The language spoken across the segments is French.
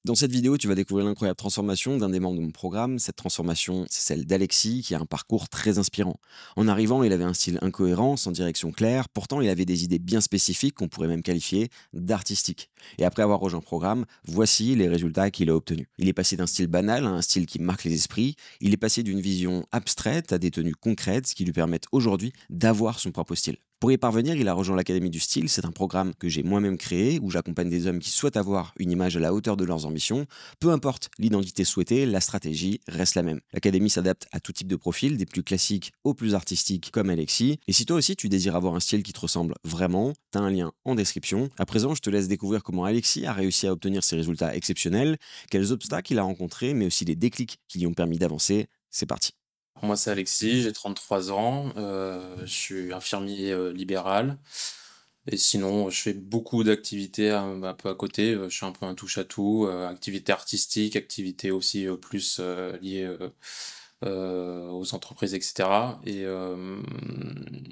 Dans cette vidéo, tu vas découvrir l'incroyable transformation d'un des membres de mon programme. Cette transformation, c'est celle d'Alexis, qui a un parcours très inspirant. En arrivant, il avait un style incohérent, sans direction claire, pourtant il avait des idées bien spécifiques qu'on pourrait même qualifier d'artistiques. Et après avoir rejoint le programme, voici les résultats qu'il a obtenus. Il est passé d'un style banal à un style qui marque les esprits, il est passé d'une vision abstraite à des tenues concrètes, ce qui lui permettent aujourd'hui d'avoir son propre style. Pour y parvenir, il a rejoint l'Académie du Style. C'est un programme que j'ai moi-même créé, où j'accompagne des hommes qui souhaitent avoir une image à la hauteur de leurs ambitions. Peu importe l'identité souhaitée, la stratégie reste la même. L'Académie s'adapte à tout type de profil, des plus classiques aux plus artistiques comme Alexis. Et si toi aussi tu désires avoir un style qui te ressemble vraiment, t'as un lien en description. À présent, je te laisse découvrir comment Alexis a réussi à obtenir ces résultats exceptionnels, quels obstacles il a rencontrés, mais aussi les déclics qui lui ont permis d'avancer. C'est parti. Moi, c'est Alexis, j'ai 33 ans, je suis infirmier libéral. Et sinon, je fais beaucoup d'activités un peu à côté. Je suis un peu un touche-à-tout, activités artistiques, activités aussi plus liées aux entreprises, etc.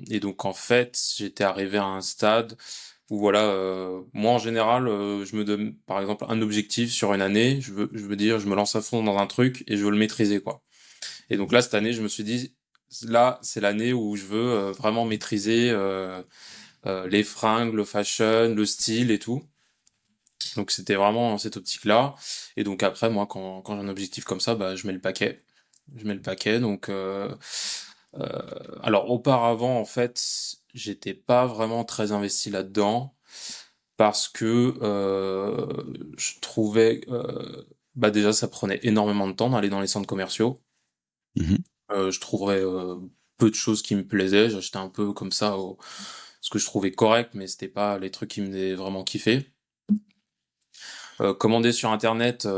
Et donc, en fait, j'étais arrivé à un stade où, voilà, moi, en général, je me donne, par exemple, un objectif sur une année. Je veux dire, je me lance à fond dans un truc et je veux le maîtriser, quoi. Et donc là, cette année, je me suis dit, là, c'est l'année où je veux vraiment maîtriser les fringues, le fashion, le style et tout. Donc c'était vraiment dans cette optique-là. Et donc après, moi, quand j'ai un objectif comme ça, bah, je mets le paquet. Je mets le paquet. Donc, alors auparavant, en fait, j'étais pas vraiment très investi là-dedans parce que je trouvais, bah déjà, ça prenait énormément de temps d'aller dans les centres commerciaux. Mhm. Je trouverais peu de choses qui me plaisaient. J'achetais un peu comme ça ce que je trouvais correct, mais c'était pas les trucs qui me faisaient vraiment kiffer. Commander sur internet,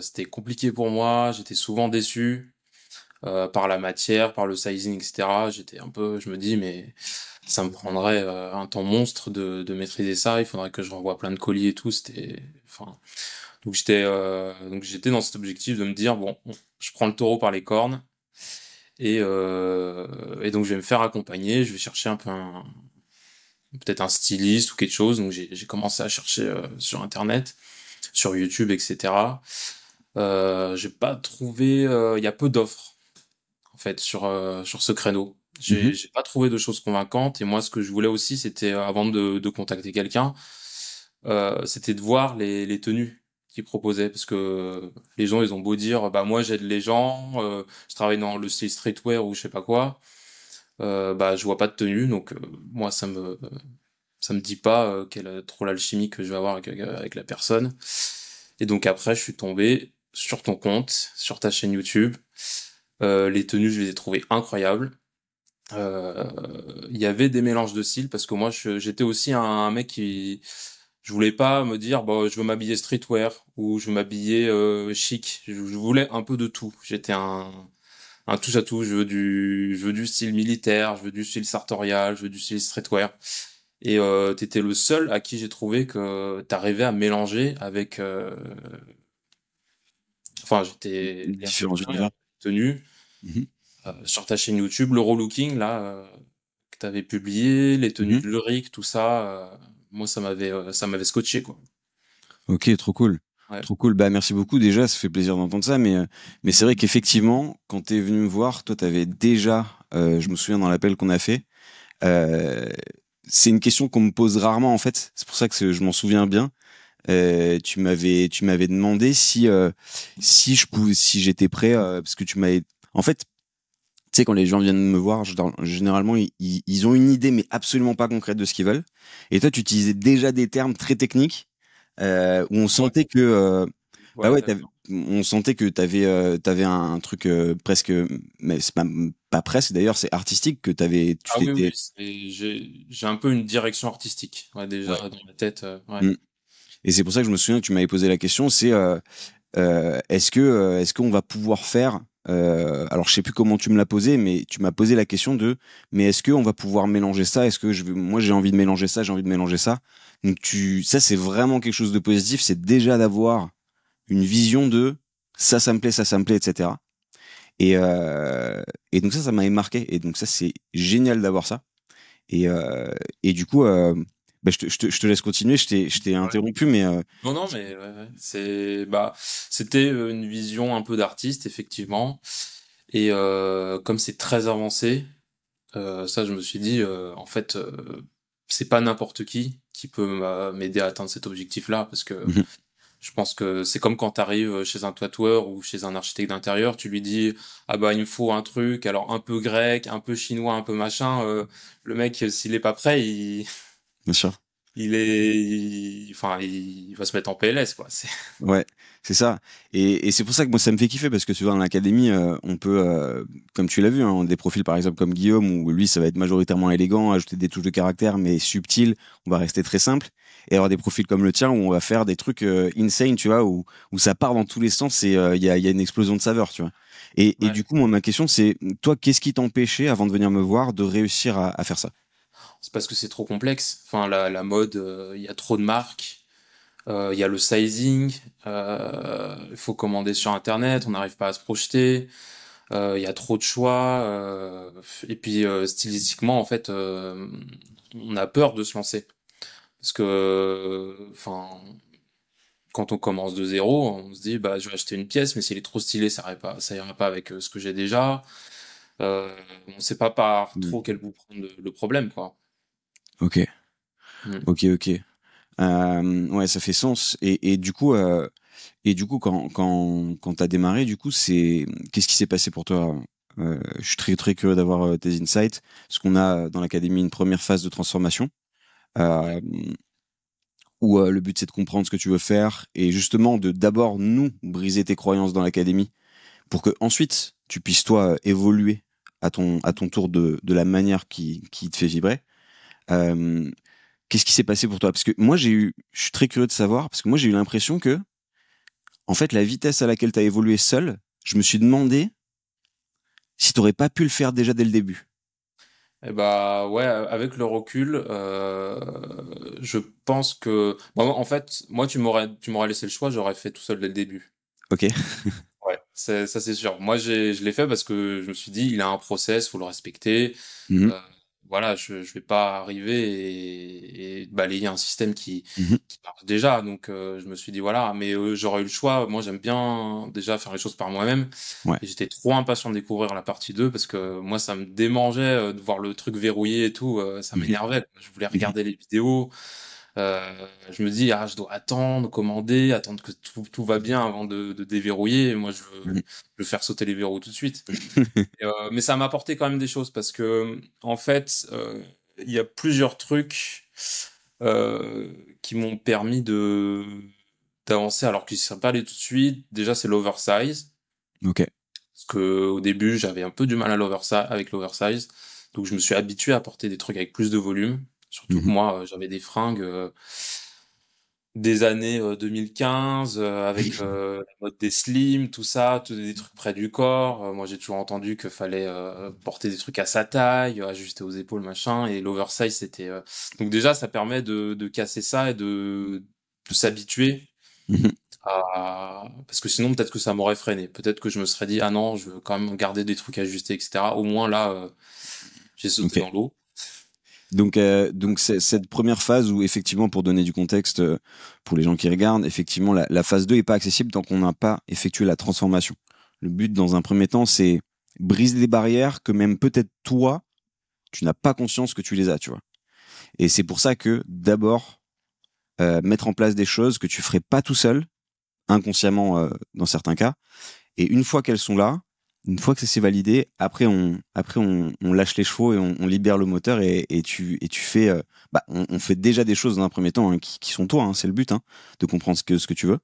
c'était compliqué pour moi. J'étais souvent déçu par la matière, par le sizing, etc. J'étais un peu, je me dis, mais ça me prendrait un temps monstre de maîtriser ça. Il faudrait que je renvoie plein de colis et tout. C'était, enfin, donc j'étais dans cet objectif de me dire, bon, je prends le taureau par les cornes. Et donc je vais me faire accompagner, je vais chercher un peu peut-être un styliste ou quelque chose. Donc j'ai commencé à chercher sur internet, sur YouTube, etc. J'ai pas trouvé, il y a peu d'offres en fait sur ce créneau. Mhm. J'ai pas trouvé de choses convaincantes. Et moi, ce que je voulais aussi, c'était avant de contacter quelqu'un, c'était de voir les tenues qu'ils proposaient, parce que les gens, ils ont beau dire, bah moi j'aide les gens, je travaille dans le style streetwear ou je sais pas quoi. Bah je vois pas de tenue, donc moi ça me dit pas quelle trop l'alchimie que je vais avoir avec la personne. Et donc après je suis tombé sur ton compte, sur ta chaîne YouTube. Les tenues, je les ai trouvées incroyables. Euh, Il y avait des mélanges de styles parce que moi j'étais aussi un mec qui je voulais pas me dire bon je veux m'habiller streetwear ou je veux m'habiller chic. Je voulais un peu de tout. J'étais un touche à tout. Je veux du style militaire, je veux du style sartorial, je veux du style streetwear. Et t'étais le seul à qui j'ai trouvé que t'arrivais à mélanger avec. Enfin, j'étais les Différents univers. tenus Mhm. sur ta chaîne YouTube, le relooking là que t'avais publié, les tenues Mhm. de lyrique, tout ça. Moi, ça m'avait scotché quoi. Ok, trop cool. Ouais. Trop cool. Bah, merci beaucoup. Déjà, ça fait plaisir d'entendre ça. Mais c'est vrai qu'effectivement, quand t'es venu me voir, toi, t'avais déjà, je me souviens dans l'appel qu'on a fait, euh, c'est une question qu'on me pose rarement, en fait. C'est pour ça que je m'en souviens bien. Tu m'avais demandé si j'étais prêt, parce que tu m'avais, en fait, tu sais, quand les gens viennent me voir, généralement, ils ont une idée, mais absolument pas concrète de ce qu'ils veulent. Et toi, tu utilisais déjà des termes très techniques, où on Ouais, sentait que, bah ouais, ouais, d'accord. on sentait que t'avais un truc presque, mais c'est pas presque d'ailleurs, c'est artistique que tu Ah oui, oui, t'étais. j'ai un peu une direction artistique, ouais, Ouais. déjà dans ma tête, ouais. Mm. Et c'est pour ça que je me souviens que tu m'avais posé la question, c'est est-ce qu'on va pouvoir faire alors je sais plus comment tu me l'as posé, mais tu m'as posé la question de mais est-ce qu'on va pouvoir mélanger ça? Est-ce que moi j'ai envie de mélanger ça, j'ai envie de mélanger ça. Donc ça c'est vraiment quelque chose de positif, c'est déjà d'avoir une vision de ça me plaît, etc. Et et donc ça m'avait marqué et donc ça c'est génial d'avoir ça. Et du coup Je te laisse continuer, je t'ai Ouais. interrompu, mais Non, non, mais ouais. C'était une vision un peu d'artiste, effectivement. Et comme c'est très avancé, ça, je me suis dit, en fait, c'est pas n'importe qui peut m'aider à atteindre cet objectif-là, parce que mhm, je pense que c'est comme quand tu arrives chez un tatoueur ou chez un architecte d'intérieur, tu lui dis, ah bah il me faut un truc, alors un peu grec, un peu chinois, un peu machin. Le mec, s'il est pas prêt, bien sûr. enfin, il va se mettre en PLS, quoi. Ouais, c'est ça. Et c'est pour ça que moi, ça me fait kiffer parce que souvent, dans l'académie, on peut, comme tu l'as vu, hein, des profils par exemple comme Guillaume, où lui, ça va être majoritairement élégant, ajouter des touches de caractère, mais subtil, on va rester très simple. Et avoir des profils comme le tien, où on va faire des trucs insane, tu vois, où ça part dans tous les sens et il y a une explosion de saveur, tu vois. Et Ouais. du coup, moi, ma question, c'est, toi, qu'est-ce qui t'empêchait, avant de venir me voir, de réussir à faire ça? C'est parce que c'est trop complexe. Enfin, la mode, il y a trop de marques. Il y a le sizing. Il faut commander sur Internet. On n'arrive pas à se projeter. Il y a trop de choix. Et puis, stylistiquement, en fait, on a peur de se lancer. Parce que, enfin, quand on commence de zéro, on se dit, bah, je vais acheter une pièce, mais s'il est trop stylé, ça ira pas avec ce que j'ai déjà. On sait pas par Hmm. trop quel bout prendre le problème, quoi. Ok, Mm. ok. Ouais, ça fait sens. Et du coup, quand t'as démarré, du coup, qu'est-ce qui s'est passé pour toi? Je suis très très curieux d'avoir tes insights, parce qu'on a dans l'académie une première phase de transformation Ouais. euh, où le but c'est de comprendre ce que tu veux faire et justement de d'abord nous briser tes croyances dans l'académie pour que ensuite tu puisses toi évoluer à ton tour de la manière qui te fait vibrer. Euh, Qu'est-ce qui s'est passé pour toi? Parce que moi je suis très curieux de savoir parce que moi j'ai eu l'impression que en fait, la vitesse à laquelle tu as évolué seul, je me suis demandé si t'aurais pas pu le faire déjà dès le début. Et bah ouais, avec le recul, je pense que bon, en fait, moi tu m'aurais laissé le choix, j'aurais fait tout seul dès le début. Ok. Ouais, ça c'est sûr. Moi je l'ai fait parce que je me suis dit il a un process, faut le respecter. Mhm, Euh, voilà, je vais pas arriver et balayer un système mhm, qui marche déjà. Donc je me suis dit voilà, mais j'aurais eu le choix. Moi j'aime bien déjà faire les choses par moi-même. ouais. Et j'étais trop impatient de découvrir la partie 2 parce que moi ça me démangeait de voir le truc verrouillé et tout, ça Mhm, m'énervait. Je voulais mhm, regarder les vidéos. Je me dis, ah, je dois attendre, commander, attendre que tout va bien avant de déverrouiller. Moi, mhm. je veux faire sauter les verrous tout de suite. Mais ça m'a apporté quand même des choses parce que, en fait, il y a plusieurs trucs euh, qui m'ont permis d'avancer alors qu'ils ne sont pas allés tout de suite. Déjà, c'est l'oversize. Ok. Parce que au début, j'avais un peu du mal avec l'oversize. Donc, je me suis habitué à porter des trucs avec plus de volume. Surtout que Mhm. moi, j'avais des fringues des années 2015 avec la mode des slims, tout ça, tous des trucs près du corps. Moi, j'ai toujours entendu qu'il fallait porter des trucs à sa taille, ajuster aux épaules, machin. Et l'oversize, c'était... Donc déjà, ça permet de casser ça et de s'habituer Mhm. à... Parce que sinon, peut-être que ça m'aurait freiné. Peut-être que je me serais dit, ah non, je veux quand même garder des trucs ajustés, etc. Au moins, là, j'ai sauté Ok. dans l'eau. Donc cette première phase où effectivement, pour donner du contexte pour les gens qui regardent, effectivement, la phase 2 est pas accessible tant qu'on n'a pas effectué la transformation. Le but, dans un premier temps, c'est briser des barrières que même peut-être toi, tu n'as pas conscience que tu les as, tu vois. Et c'est pour ça que d'abord, mettre en place des choses que tu ferais pas tout seul, inconsciemment dans certains cas. Et une fois qu'elles sont là, une fois que ça s'est validé, après on lâche les chevaux et on libère le moteur et tu fais, on fait déjà des choses dans un premier temps hein, qui sont toi, hein, c'est le but, hein, de comprendre ce que tu veux.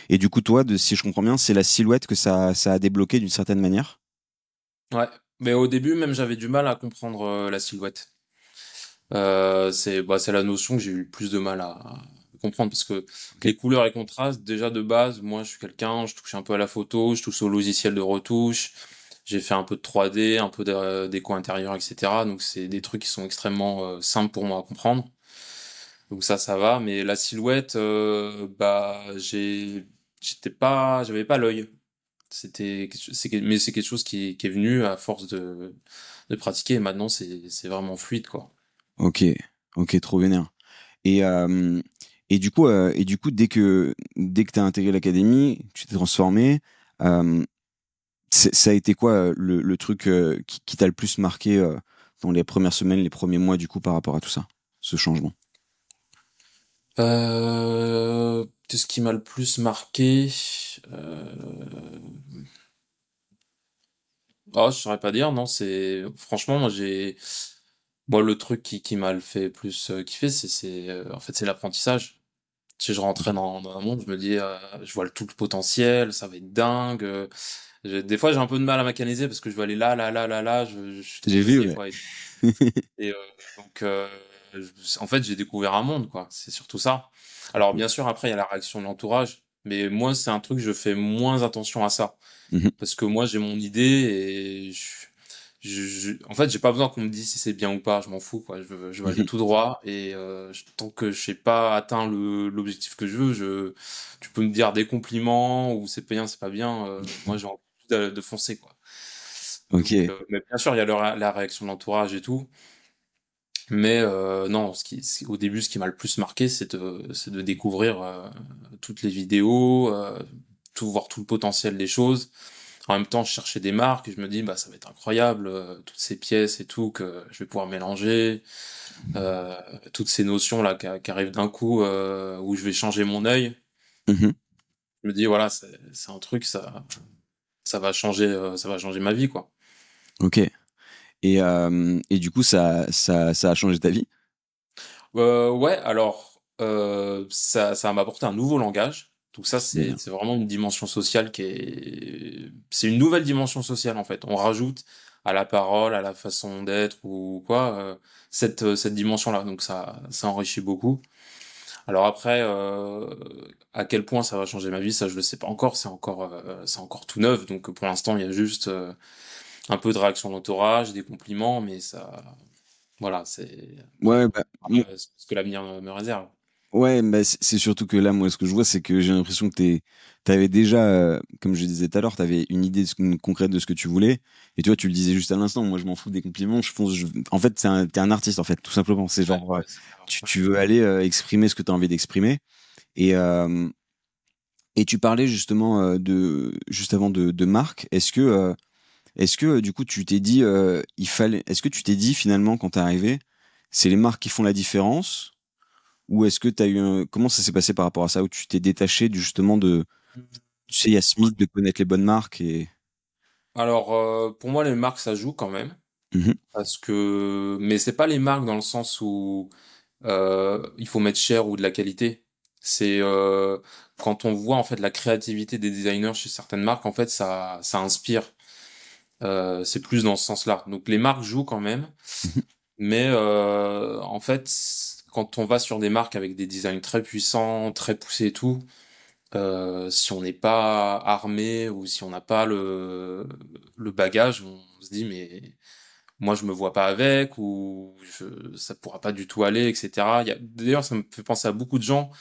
Et du coup, toi, si je comprends bien, c'est la silhouette que ça a débloqué d'une certaine manière. Ouais. Mais au début, même, j'avais du mal à comprendre la silhouette. C'est la notion que j'ai eu le plus de mal à comprendre parce que Ok. les couleurs et contrastes, déjà de base, moi je suis quelqu'un, je touche un peu à la photo, je touche au logiciel de retouche, j'ai fait un peu de 3D, un peu de déco intérieure, etc. Donc c'est des trucs qui sont extrêmement simples pour moi à comprendre. Donc ça va, mais la silhouette, j'avais pas l'œil. Mais c'est quelque chose qui est venu à force de pratiquer et maintenant c'est vraiment fluide quoi. Ok, ok, trop vénère. Et, euh, et du coup, dès que tu as intégré l'académie, tu t'es transformé. euh, ça a été quoi le truc qui t'a le plus marqué dans les premières semaines, les premiers mois, du coup, par rapport à tout ça, ce changement? Qu'est-ce qui m'a le plus marqué? Euh... Ah, je saurais pas dire, non, c'est, franchement, moi, le truc qui m'a le fait plus kiffer, en fait, c'est l'apprentissage. Si je rentrais dans un monde, je me dis, je vois tout le potentiel, ça va être dingue. Des fois, j'ai un peu de mal à m'organiser parce que je veux aller là, là, là, là, là, je suis trop J'ai vu, pressé, ouais. quoi. Et donc, en fait, j'ai découvert un monde, quoi. C'est surtout ça. Alors, bien sûr, après, il y a la réaction de l'entourage, mais moi, c'est un truc, je fais moins attention à ça. Mhm. Parce que moi, j'ai mon idée et en fait, j'ai pas besoin qu'on me dise si c'est bien ou pas, je m'en fous, quoi. Je veux aller Mhm. tout droit et tant que je n'ai pas atteint l'objectif que je veux, tu peux me dire des compliments ou c'est bien, c'est pas bien. Moi, j'ai envie de foncer, quoi. Ok, Donc, mais bien sûr, il y a la réaction de l'entourage et tout. Mais non, au début, ce qui m'a le plus marqué, c'est de découvrir toutes les vidéos, voir tout le potentiel des choses. En même temps, je cherchais des marques et je me dis, bah, ça va être incroyable, toutes ces pièces et tout que je vais pouvoir mélanger, euh, toutes ces notions là qui arrivent d'un coup, où je vais changer mon œil. mhm. Je me dis, voilà, c'est un truc, ça va changer ma vie, quoi. Ok. Et du coup, ça a changé ta vie? Ouais, alors ça m'a apporté un nouveau langage. Donc ça, Trop bien. c'est vraiment une dimension sociale c'est une nouvelle dimension sociale en fait. On rajoute à la parole, à la façon d'être ou quoi, cette dimension-là. Donc ça enrichit beaucoup. Alors après, à quel point ça va changer ma vie, ça je le sais pas encore. C'est encore tout neuf. Donc pour l'instant, il y a juste un peu de réaction d'entourage, des compliments, mais ça, voilà, c'est Ouais, après bah, ce que l'avenir me réserve. ouais, bah, c'est surtout que là, moi, ce que je vois, c'est que j'ai l'impression que t'avais déjà, comme je disais tout à l'heure, t'avais une idée concrète de ce que tu voulais. Et tu vois, tu le disais juste à l'instant, moi, je m'en fous des compliments. En fait, t'es un artiste, en fait, tout simplement. C'est Ouais, genre, ouais, c'est clair. Ouais. tu veux aller exprimer ce que tu as envie d'exprimer. Et, euh, et tu parlais justement juste avant de Marc. Est-ce que du coup, tu t'es dit, est-ce que tu t'es dit finalement, quand t'es arrivé, c'est les marques qui font la différence? Ou est-ce que tu as comment ça s'est passé par rapport à ça, où tu t'es détaché justement tu sais, il y a ce mythe de connaître les bonnes marques et. Alors, pour moi, les marques, ça joue quand même. Mhm, Mais c'est pas les marques dans le sens où il faut mettre cher ou de la qualité. C'est quand on voit en fait la créativité des designers chez certaines marques, en fait, ça inspire. C'est plus dans ce sens-là. Donc les marques jouent quand même, mhm, mais en fait, quand on va sur des marques avec des designs très puissants, très poussés et tout, si on n'est pas armé ou si on n'a pas le bagage, on se dit mais moi je me vois pas avec ou ça pourra pas du tout aller, etc. D'ailleurs, ça me fait penser à beaucoup de gens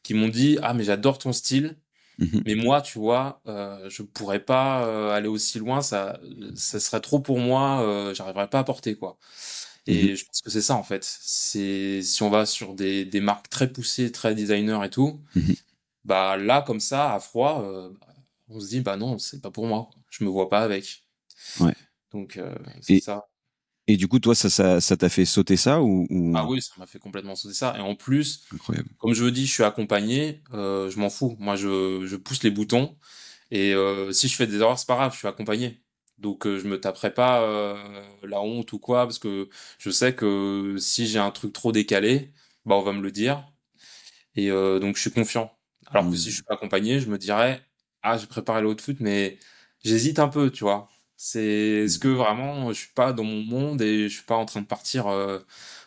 qui m'ont dit ah mais j'adore ton style, mhm, mais moi tu vois je pourrais pas aller aussi loin, ça serait trop pour moi, j'arriverais pas à porter quoi. mhm, Et je pense que c'est ça en fait. C'est si on va sur des marques très poussées, très designer et tout. mhm. Bah là, comme ça, à froid, on se dit, bah non, c'est pas pour moi. Je me vois pas avec. Ouais. Donc, c'est Et, ça. et du coup, toi, ça t'a fait sauter ça Ah ou. oui, ça m'a fait complètement sauter ça. Et en plus, Incroyable. comme je vous dis, je suis accompagné, je m'en fous. Moi, je pousse les boutons. Et si je fais des erreurs, c'est pas grave, je suis accompagné. Donc, je me taperai pas la honte ou quoi, parce que je sais que si j'ai un truc trop décalé, bah on va me le dire. Et donc, je suis confiant. Alors que si je Mhm, suis pas accompagné, je me dirais, ah, j'ai préparé le haut de foot, mais j'hésite un peu, tu vois. Est-ce que mhm, vraiment je suis pas dans mon monde et je suis pas en train de partir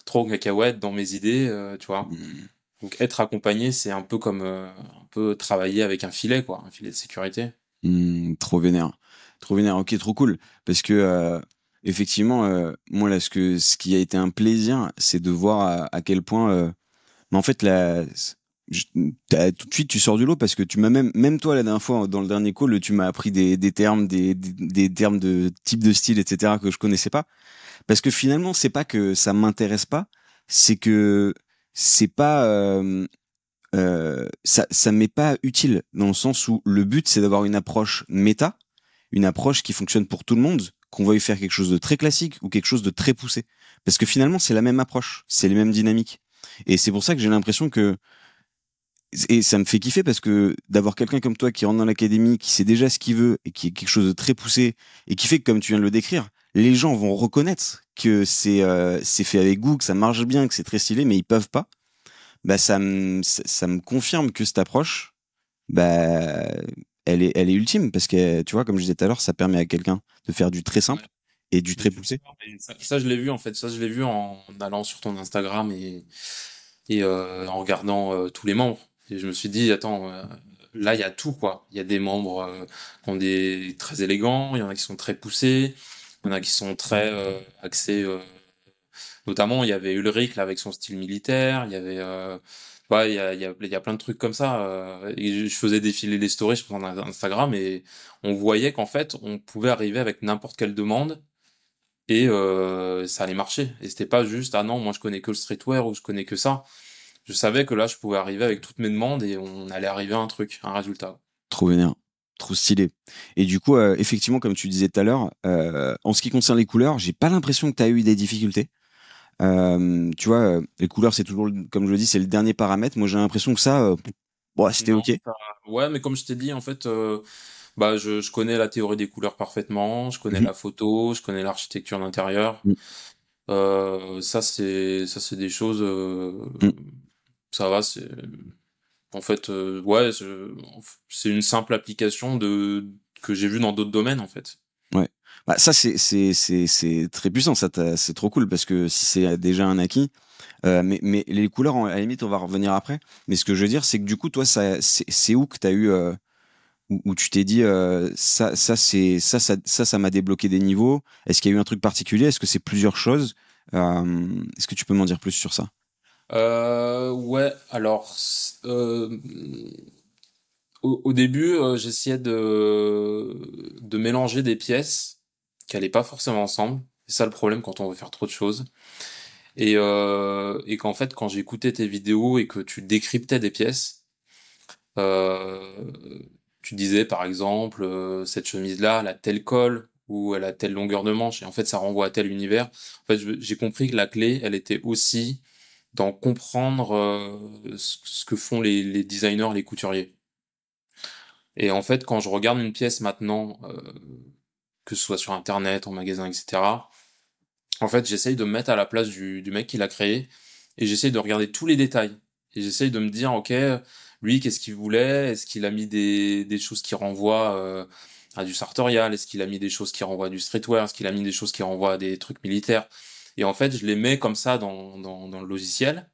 trop en cacahuète dans mes idées, tu vois. mhm. Donc être accompagné, c'est un peu comme un peu travailler avec un filet, quoi, un filet de sécurité. Trop vénère. Trop vénère. Ok, trop cool. Parce que, effectivement, moi, là, ce qui a été un plaisir, c'est de voir à quel point. Mais en fait, là, je- tout de suite, tu sors du lot parce que tu m'as même toi, la dernière fois, dans le dernier call, tu m'as appris des termes, des termes de type de style, etc., que je connaissais pas. Parce que finalement, c'est pas que ça m'intéresse pas, c'est que c'est pas ça m'est pas utile dans le sens où le but c'est d'avoir une approche méta, une approche qui fonctionne pour tout le monde, qu'on veuille faire quelque chose de très classique ou quelque chose de très poussé. Parce que finalement c'est la même approche, c'est les mêmes dynamiques. Et c'est pour ça que j'ai l'impression que et ça me fait kiffer parce que d'avoir quelqu'un comme toi qui rentre dans l'académie, qui sait déjà ce qu'il veut et qui est quelque chose de très poussé et qui fait que comme tu viens de le décrire, les gens vont reconnaître que c'est fait avec goût, que ça marche bien, que c'est très stylé, mais ils peuvent pas. Bah ça me confirme que cette approche, bah elle est ultime parce que tu vois comme je disais tout à l'heure, ça permet à quelqu'un de faire du très Ouais. simple et du Mais très tu poussé. ça, je l'ai vu en fait. Ça, je l'ai vu en allant sur ton Instagram et en regardant tous les membres. Et je me suis dit, attends, là, il y a tout, quoi. Il y a des membres qui ont des très élégants, il y en a qui sont très poussés, il y en a qui sont très axés. Notamment, il y avait Ulrich là avec son style militaire. Il y avait, ouais, il y a plein de trucs comme ça. Et je faisais défiler les stories sur mon Instagram et on voyait qu'en fait, on pouvait arriver avec n'importe quelle demande et ça allait marcher. Et c'était pas juste, ah non, moi je connais que le streetwear ou je connais que ça. Je savais que là, je pouvais arriver avec toutes mes demandes et on allait arriver à un truc, un résultat. Trop vénère, trop stylé. Et du coup, effectivement, comme tu disais tout à l'heure, en ce qui concerne les couleurs, j'ai pas l'impression que tu as eu des difficultés. Tu vois, les couleurs, c'est toujours, comme je le dis, c'est le dernier paramètre. Moi, j'ai l'impression que ça, bon, c'était Non, ok. ouais, mais comme je t'ai dit, en fait, bah, je connais la théorie des couleurs parfaitement, je connais Mhm. la photo, je connais l'architecture d'intérieur. Mhm. Ça, c'est des choses, Mhm. ça va, c'est, en fait, ouais, c'est une simple application que j'ai vu dans d'autres domaines, en fait. Ouais. Bah, ça, c'est très puissant. Ça, c'est trop cool parce que si c'est déjà un acquis, mais les couleurs, à la limite, on va revenir après. Mais ce que je veux dire, c'est que du coup, toi, c'est où que t'as eu, où tu t'es dit, ça m'a débloqué des niveaux. Est-ce qu'il y a eu un truc particulier? Est-ce que c'est plusieurs choses? Est-ce que tu peux m'en dire plus sur ça? Ouais, alors, au début, j'essayais de mélanger des pièces qui allaient pas forcément ensemble. C'est ça le problème quand on veut faire trop de choses. Et qu'en fait, quand j'écoutais tes vidéos et que tu décryptais des pièces, euh, tu disais par exemple, cette chemise-là, elle a tel col ou elle a telle longueur de manche, et en fait, ça renvoie à tel univers. En fait, j'ai compris que la clé, elle était aussi dans comprendre ce que font les designers, les couturiers. Et en fait, quand je regarde une pièce maintenant, que ce soit sur Internet, en magasin, etc., en fait, j'essaye de me mettre à la place du mec qui l'a créé et j'essaye de regarder tous les détails. Et j'essaye de me dire, ok, lui, qu'est-ce qu'il voulait? Est-ce qu'il a mis des choses qui renvoient à du sartorial? Est-ce qu'il a mis des choses qui renvoient à du streetwear? Est-ce qu'il a mis des choses qui renvoient à des trucs militaires? Et en fait, je les mets comme ça dans le logiciel.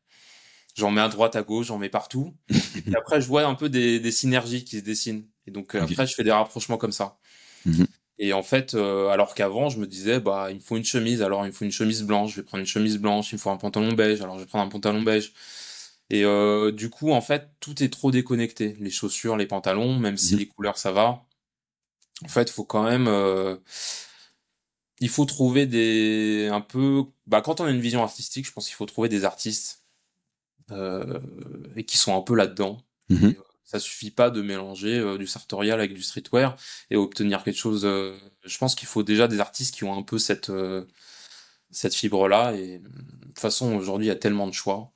J'en mets à droite, à gauche, j'en mets partout. Et après, je vois un peu des synergies qui se dessinent. Et donc, Ok. après, je fais des rapprochements comme ça. Mhm. Et en fait, alors qu'avant, je me disais, bah, il me faut une chemise, alors il me faut une chemise blanche, je vais prendre une chemise blanche, il me faut un pantalon beige, alors je vais prendre un pantalon beige. Et du coup, en fait, tout est trop déconnecté. Les chaussures, les pantalons, même si Mhm. les couleurs, ça va. En fait, faut quand même, il faut trouver un peu, bah, quand on a une vision artistique, je pense qu'il faut trouver des artistes euh, et qui sont un peu là-dedans. Mhm. Et ça suffit pas de mélanger du sartorial avec du streetwear et obtenir quelque chose. Je pense qu'il faut déjà des artistes qui ont un peu cette fibre-là. Et de toute façon, aujourd'hui, il y a tellement de choix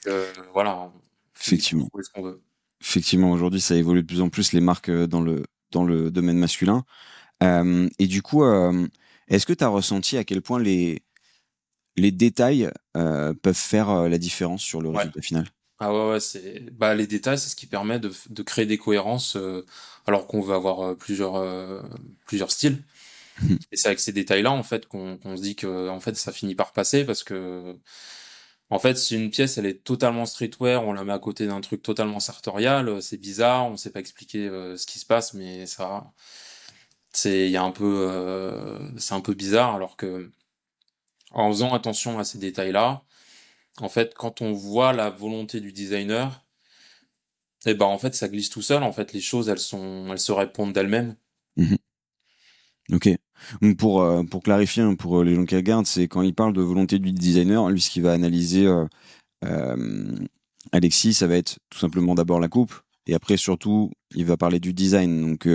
que voilà, il faut Effectivement. trouver ce qu'on veut. Effectivement, aujourd'hui, ça évolue de plus en plus les marques dans le domaine masculin. Et du coup, est-ce que tu as ressenti à quel point les détails peuvent faire la différence sur le Ouais. résultat final? Ah ouais, ouais, c'est bah les détails, c'est ce qui permet de créer des cohérences alors qu'on veut avoir plusieurs styles. Et c'est avec ces détails-là en fait qu'on se dit que en fait ça finit par passer parce que en fait si une pièce elle est totalement streetwear, on la met à côté d'un truc totalement sartorial, c'est bizarre, on sait pas expliquer ce qui se passe, mais ça il y a un peu c'est un peu bizarre alors que en faisant attention à ces détails-là, en fait quand on voit la volonté du designer, et ben en fait ça glisse tout seul, en fait les choses elles se répondent d'elles-mêmes. Mhm. Ok. Donc pour clarifier, hein, pour les gens qui regardent, c'est quand il parle de volonté du designer, lui ce qu'il va analyser, Euh, Alexis, ça va être tout simplement d'abord la coupe, et après surtout, il va parler du design. Donc,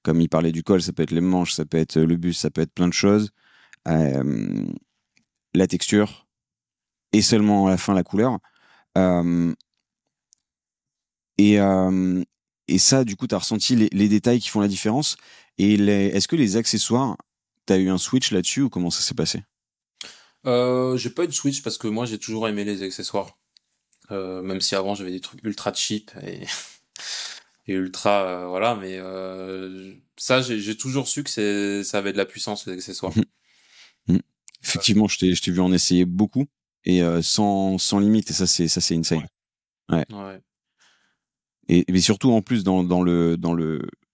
comme il parlait du col, ça peut être les manches, ça peut être le buste, ça peut être plein de choses. Euh, la texture, et seulement à la fin la couleur. Euh, et, euh, et ça, du coup, tu as ressenti les détails qui font la différence. Et est-ce que les accessoires, tu as eu un switch là-dessus ou comment ça s'est passé? J'ai pas eu de Switch parce que moi j'ai toujours aimé les accessoires. Même si avant j'avais des trucs ultra cheap et ultra voilà, mais ça j'ai toujours su que ça avait de la puissance les accessoires. Mhm. Effectivement, je t'ai vu en essayer beaucoup et sans limite. Et ça c'est insane. Ouais. Ouais. Ouais. Et mais surtout en plus dans le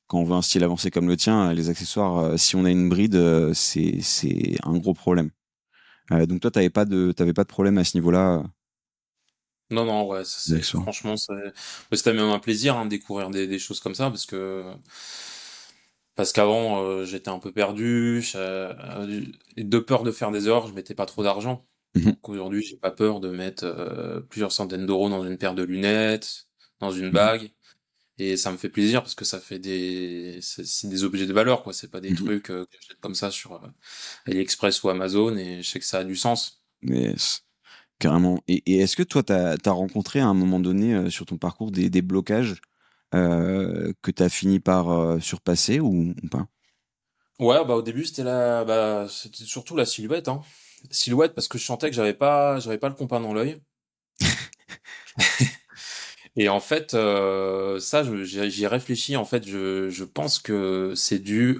quand on veut un style avancé comme le tien, les accessoires, si on a une bride, c'est un gros problème. Donc toi, t'avais pas de problème à ce niveau-là, Non, non, ouais, ça des c'est accessoires. franchement c'était même un plaisir hein, de découvrir des choses comme ça parce qu'avant j'étais un peu perdu et de peur de faire des erreurs, je mettais pas trop d'argent. Mhm, Donc aujourd'hui, j'ai pas peur de mettre plusieurs centaines d'euros dans une paire de lunettes, dans une mhm, bague et ça me fait plaisir parce que ça fait c'est des objets de valeur quoi, c'est pas des mhm. trucs que j'achète comme ça sur AliExpress ou Amazon et je sais que ça a du sens. Mais carrément. Et est-ce que toi, t'as rencontré à un moment donné sur ton parcours des blocages que t'as fini par surpasser ou pas? Ouais, bah au début c'était surtout la silhouette, hein. Silhouette parce que je sentais que j'avais pas le compas dans l'œil. Et en fait, ça, j'y ai réfléchi. En fait, je pense que c'est dû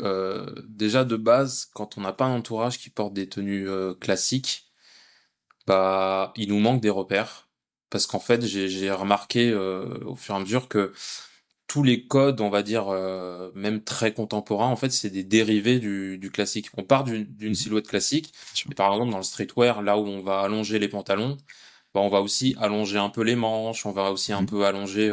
déjà de base quand on n'a pas un entourage qui porte des tenues classiques, bah il nous manque des repères. Parce qu'en fait, j'ai remarqué au fur et à mesure que tous les codes, on va dire, même très contemporains, en fait, c'est des dérivés du classique. On part d'une Mhm, silhouette classique, bien sûr. et par exemple, dans le streetwear, là où on va allonger les pantalons, bah, on va aussi allonger un peu les manches, on va aussi un Mhm, peu allonger,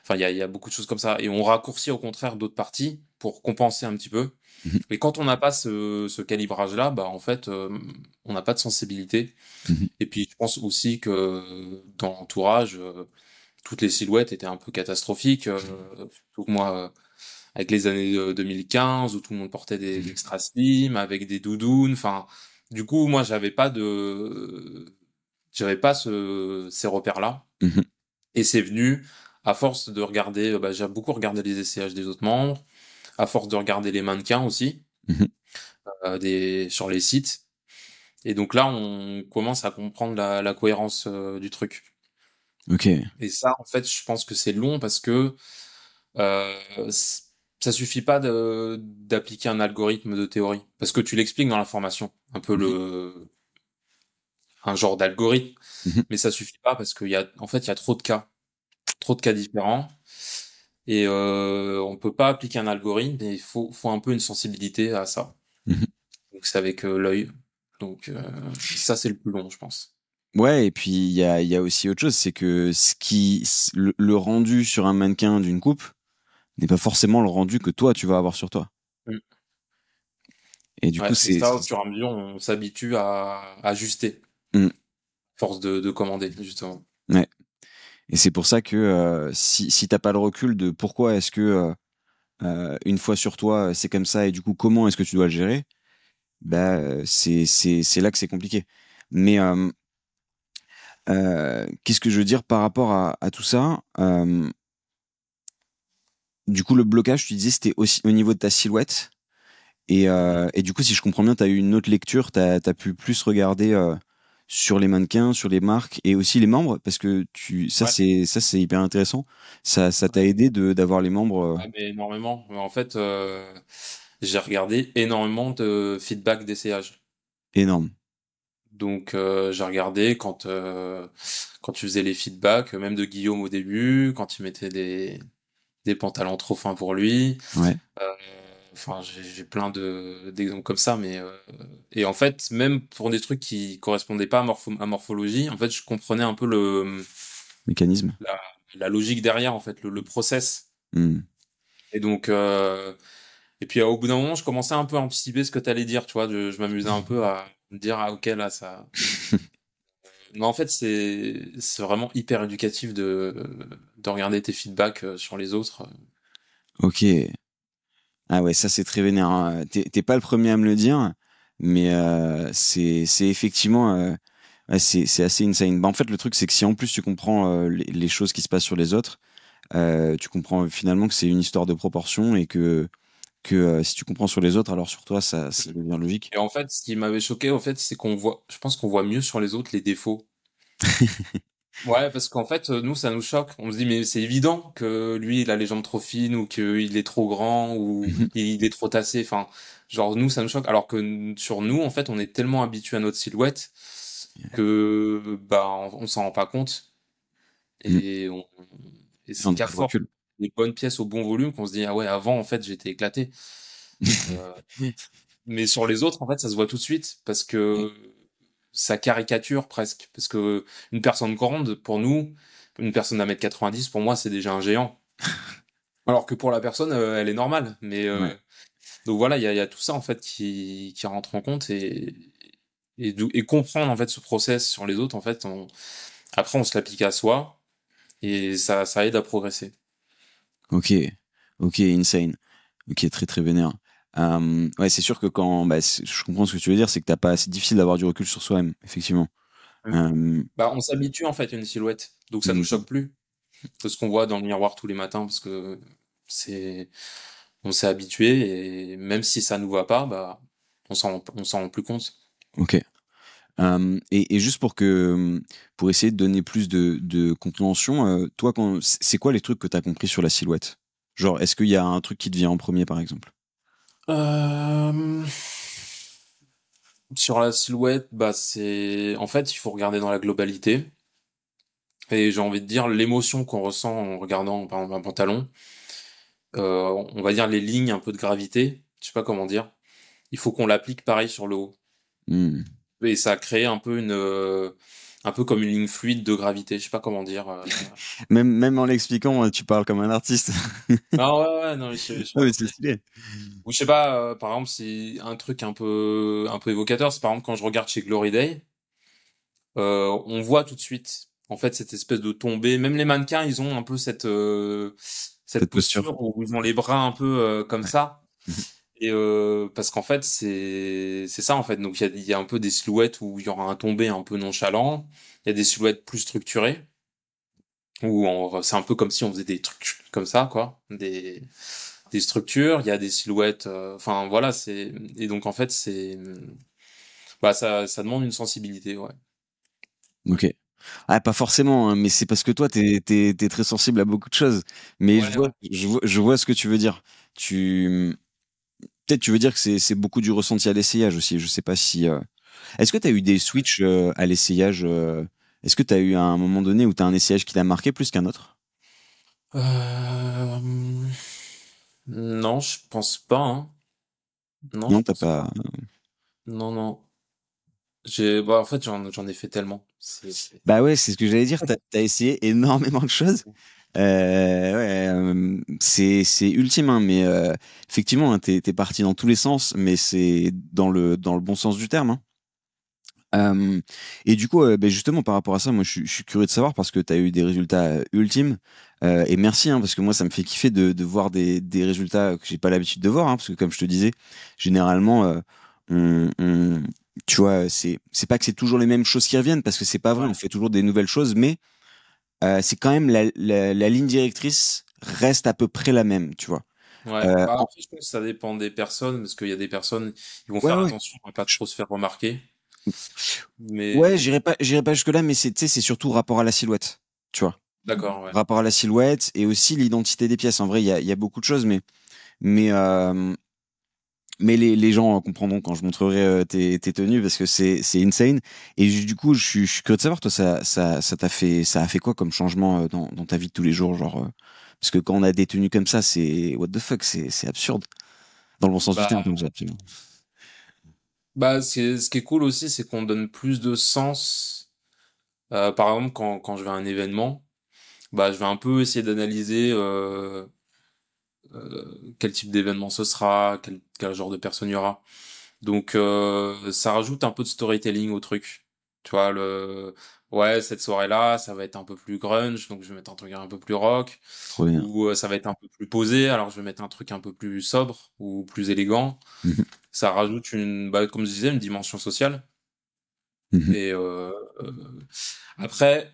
enfin, il y a beaucoup de choses comme ça. Et on raccourcit au contraire d'autres parties pour compenser un petit peu. mhm, Et quand on n'a pas ce calibrage-là, bah, en fait, on n'a pas de sensibilité. mhm, Et puis, je pense aussi que dans l'entourage, toutes les silhouettes étaient un peu catastrophiques. Surtout que moi, avec les années 2015 où tout le monde portait des extra slim avec des doudounes. Enfin, du coup, moi, j'avais pas ces repères-là. mhm, Et c'est venu à force de regarder. Bah, j'ai beaucoup regardé les essayages des autres membres, à force de regarder les mannequins aussi mhm. sur les sites. Et donc là, on commence à comprendre la cohérence du truc. Ok. Et ça, en fait, je pense que c'est long parce que c- ça suffit pas d'appliquer un algorithme de théorie, parce que tu l'expliques dans la formation, un peu Mhm, un genre d'algorithme, mhm, mais ça suffit pas parce en fait, il y a trop de cas différents, et on peut pas appliquer un algorithme, et faut un peu une sensibilité à ça. mhm. Donc c'est avec l'œil. Donc ça, c'est le plus long, je pense. Ouais, et puis il y a aussi autre chose, c'est que le rendu sur un mannequin d'une coupe n'est pas forcément le rendu que toi tu vas avoir sur toi. Mm. Et du coup, Ouais, et ça, au fur et à mesure, on s'habitue à ajuster, Mm, force de commander, justement. ouais. Et c'est pour ça que si t'as pas le recul de pourquoi est-ce que une fois sur toi c'est comme ça et du coup comment est-ce que tu dois le gérer, bah c'est là que c'est compliqué. Mais qu'est-ce que je veux dire par rapport à tout ça? Du coup, le blocage, tu disais, c'était aussi au niveau de ta silhouette. Et du coup, si je comprends bien, tu as eu une autre lecture, tu as pu plus regarder sur les mannequins, sur les marques et aussi les membres, parce que Ouais. ça c'est hyper intéressant. Ça t'a aidé d'avoir les membres Ah, mais énormément. Mais en fait, j'ai regardé énormément de feedback d'essayage. énormes. Donc, j'ai regardé quand tu faisais les feedbacks, même de Guillaume au début, quand il mettait des pantalons trop fins pour lui. Ouais. Euh, Enfin, j'ai plein d'exemples comme ça, et en fait, même pour des trucs qui correspondaient pas à morphologie, en fait, je comprenais un peu Mécanisme. la, la logique derrière, en fait, le process. Hmm. Et donc, et puis au bout d'un moment, je commençais un peu à anticiper ce que tu allais dire, tu vois. Je m'amusais un peu à me dire, ah ok, là, ça. Mais en fait, c'est vraiment hyper éducatif de regarder tes feedbacks sur les autres. Ok. Ah ouais, ça c'est très vénère, hein. T'es pas le premier à me le dire, mais c'est effectivement ouais, c'est assez insane. Bah, en fait, le truc c'est que si en plus tu comprends les choses qui se passent sur les autres, tu comprends finalement que c'est une histoire de proportion et que si tu comprends sur les autres, alors sur toi ça devient logique. Et en fait, ce qui m'avait choqué, en fait, c'est je pense qu'on voit mieux sur les autres les défauts. Ouais, parce qu'en fait, nous, ça nous choque. On se dit, mais c'est évident que lui, il a les jambes trop fines, ou qu'il est trop grand, ou il est trop tassé. Enfin, genre, nous, ça nous choque. Alors que sur nous, en fait, on est tellement habitué à notre silhouette que, bah, on s'en rend pas compte. Mm. Et, et On c'est n'a qu'à pas de force recul. des bonnes pièces au bon volume qu'on se dit, ah ouais, avant, en fait, j'étais éclaté. Euh, mais sur les autres, en fait, ça se voit tout de suite parce Ouais. que ça caricature presque. Parce que une personne grande, pour nous, une personne d'un mètre 90, pour moi, c'est déjà un géant. Alors que pour la personne, elle est normale. Mais Ouais. donc voilà, il y a tout ça en fait qui rentre en compte et comprendre en fait ce process sur les autres. En fait, après, on se l'applique à soi et ça aide à progresser. Ok. Ok, insane. Ok, très très vénère. Ouais, c'est sûr que quand, bah, je comprends ce que tu veux dire, c'est que t'as pas, c'est difficile d'avoir du recul sur soi-même, effectivement. Mm. Euh, Bah, on s'habitue en fait à une silhouette, donc ça nous mm, choque plus de ce qu'on voit dans le miroir tous les matins parce que c'est on s'est habitué et même si ça nous va pas, bah on s'en rend plus compte. ok. Et juste pour essayer de donner plus de compréhension, toi, c'est quoi les trucs que t'as compris sur la silhouette? Genre, est-ce qu'il y a un truc qui te vient en premier, par exemple? Euh, Sur la silhouette, bah c'est en fait il faut regarder dans la globalité et j'ai envie de dire l'émotion qu'on ressent en regardant par exemple un pantalon. On va dire les lignes un peu de gravité, je sais pas comment dire. Il faut qu'on l'applique pareil sur le haut Hmm. et ça crée un peu comme une ligne fluide de gravité, je sais pas comment dire. Même en l'expliquant, tu parles comme un artiste. Ah ouais ouais non je sais Ah, pas mais comment c'est dire. stylé. Ou je sais pas, par exemple, c'est un truc un peu évocateur, c'est par exemple quand je regarde chez Glory Day, on voit tout de suite, en fait, cette espèce de tombée. Même les mannequins, ils ont un peu cette Cette posture. posture où ils ont les bras un peu comme Ouais. ça. Et parce qu'en fait, c'est ça en fait. Donc il y a un peu des silhouettes où il y aura un tombé un peu nonchalant. Il y a des silhouettes plus structurées où c'est un peu comme si on faisait des trucs comme ça, quoi. Des structures. Il y a des silhouettes. Enfin voilà, c'est et donc en fait c'est bah ça demande une sensibilité, ouais. Ok. Ah, pas forcément, hein, mais c'est parce que toi, t'es très sensible à beaucoup de choses. Mais Ouais, ouais. je vois ce que tu veux dire. Tu, peut-être tu veux dire que c'est beaucoup du ressenti à l'essayage aussi. Je sais pas si. Est-ce que tu as eu des switches à l'essayage est-ce que tu as eu à un moment donné où tu as un essayage qui t'a marqué plus qu'un autre? Euh, Non, je pense pas, hein. Non, je Non, t'as pense pas. pas. Non, non. Bah, en fait, j'en ai fait tellement. Bah ouais, c'est ce que j'allais dire. T'as essayé énormément de choses. Ouais, c'est ultime, hein, mais effectivement, hein, t'es parti dans tous les sens, mais c'est dans le bon sens du terme, hein. Et du coup, ben justement, par rapport à ça, moi, je suis curieux de savoir parce que tu as eu des résultats ultimes. Et merci, hein, parce que moi, ça me fait kiffer de voir des résultats que j'ai pas l'habitude de voir, hein, parce que comme je te disais, généralement, on, tu vois, c'est pas que c'est toujours les mêmes choses qui reviennent, parce que c'est pas vrai, on Ouais. fait toujours des nouvelles choses, mais c'est quand même la ligne directrice reste à peu près la même, tu vois. Ouais. Euh, Bah, en- après, je pense que ça dépend des personnes, parce qu'il y a des personnes, ils vont ouais, faire ouais. attention à pas trop se faire remarquer. Ouais, Mais, j'irai pas jusque-là, mais c'est, tu sais, c'est surtout rapport à la silhouette, tu vois. d'accord, ouais. Rapport à la silhouette et aussi l'identité des pièces. En vrai, il y a beaucoup de choses, mais, euh, mais les gens comprendront quand je montrerai tes tenues parce que c'est insane. Et du coup, je suis curieux de savoir, toi, ça a fait quoi comme changement dans ta vie de tous les jours, genre, parce que quand on a des tenues comme ça, c'est what the fuck, c'est absurde. Dans le bon sens du terme, Bah, comme ça, absolument. ce qui est cool aussi, c'est qu'on donne plus de sens. Par exemple, quand je vais à un événement, bah, je vais un peu essayer d'analyser, quel type d'événement ce sera, quel genre de personne il y aura. Donc ça rajoute un peu de storytelling au truc. Tu vois, ouais, cette soirée-là, ça va être un peu plus grunge, donc je vais mettre un truc un peu plus rock. Trop bien. Ou ça va être un peu plus posé, alors je vais mettre un truc un peu plus sobre ou plus élégant. Mhm. Ça rajoute bah, comme je disais, une dimension sociale. Mhm. Et après,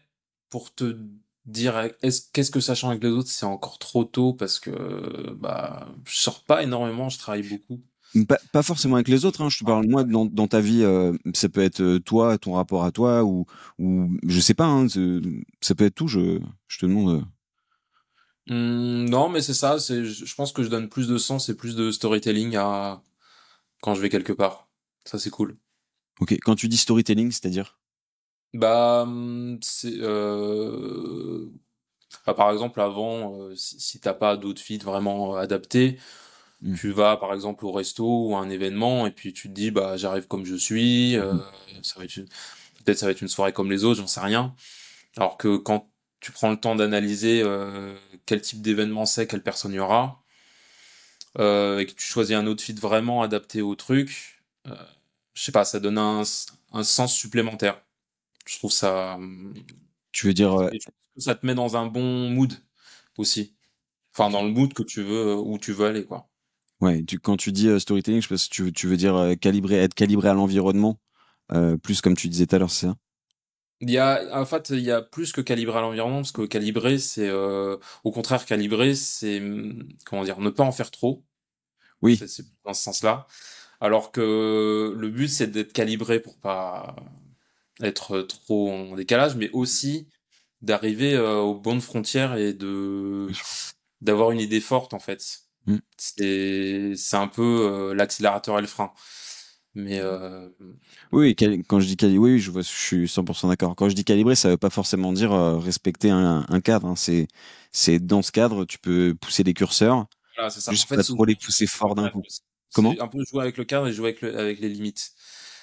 pour te dire, qu'est-ce que ça change avec les autres, c'est encore trop tôt parce que bah, je sors pas énormément, je travaille beaucoup. Pas forcément avec les autres, hein, je te parle moi dans ta vie, ça peut être toi, ton rapport à toi, ou je sais pas, hein, ça peut être tout, je te demande. Non, mais c'est ça, je pense que je donne plus de sens et plus de storytelling à quand je vais quelque part. Ça, c'est cool. Ok, quand tu dis storytelling, c'est-à-dire? Bah, bah, par exemple, avant, si t'as pas d'outfit vraiment adapté, Mhm. tu vas par exemple au resto ou à un événement et puis tu te dis bah j'arrive comme je suis, Mhm. ça va être peut-être ça va être une soirée comme les autres, j'en sais rien. Alors que quand tu prends le temps d'analyser quel type d'événement c'est, quelle personne il y aura, et que tu choisis un outfit vraiment adapté au truc, je sais pas, ça donne un sens supplémentaire. Je trouve ça, Tu veux dire, et je trouve que ça te met dans un bon mood aussi. Enfin, dans le mood que tu veux, où tu veux aller, quoi. ouais, quand tu dis storytelling, je pense que tu veux dire être calibré à l'environnement, plus comme tu disais tout à l'heure, c'est ça? En fait, il y a plus que calibrer à l'environnement, parce que calibrer, c'est, au contraire, calibrer, c'est, comment dire, ne pas en faire trop. Oui, C'est dans ce sens-là. Alors que le but, c'est d'être calibré pour pas être trop en décalage, mais aussi d'arriver aux bonnes frontières et bien sûr. d'avoir une idée forte, en fait. Mm. C'est un peu l'accélérateur et le frein. Mais Oui, oui, quand je dis calibré, oui, je suis 100% d'accord. Quand je dis calibré, ça veut pas forcément dire respecter un cadre, hein. C'est dans ce cadre, tu peux pousser les curseurs, voilà, c'est ça. En juste fait, pas souvent, trop les pousser fort d'un coup. c'est Comment? un peu jouer avec le cadre et jouer avec les limites.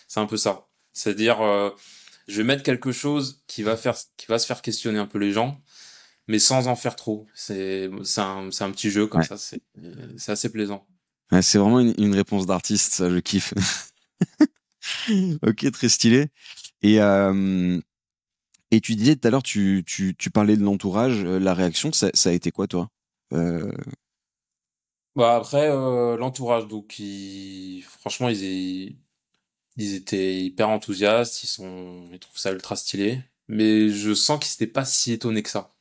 C'est un peu ça. C'est-à-dire, je vais mettre quelque chose qui va se faire questionner un peu les gens, mais sans en faire trop. C'est un petit jeu comme Ouais. ça. C'est assez plaisant. Ouais, c'est vraiment une réponse d'artiste, ça, je kiffe. Ok, très stylé. Et, euh, et tu disais tout à l'heure, tu parlais de l'entourage, la réaction, ça a été quoi, toi? Euh, Bah après, l'entourage, donc franchement, ils étaient hyper enthousiastes. Ils trouvent ça ultra stylé. Mais je sens qu'ils s'étaient pas si étonnés que ça,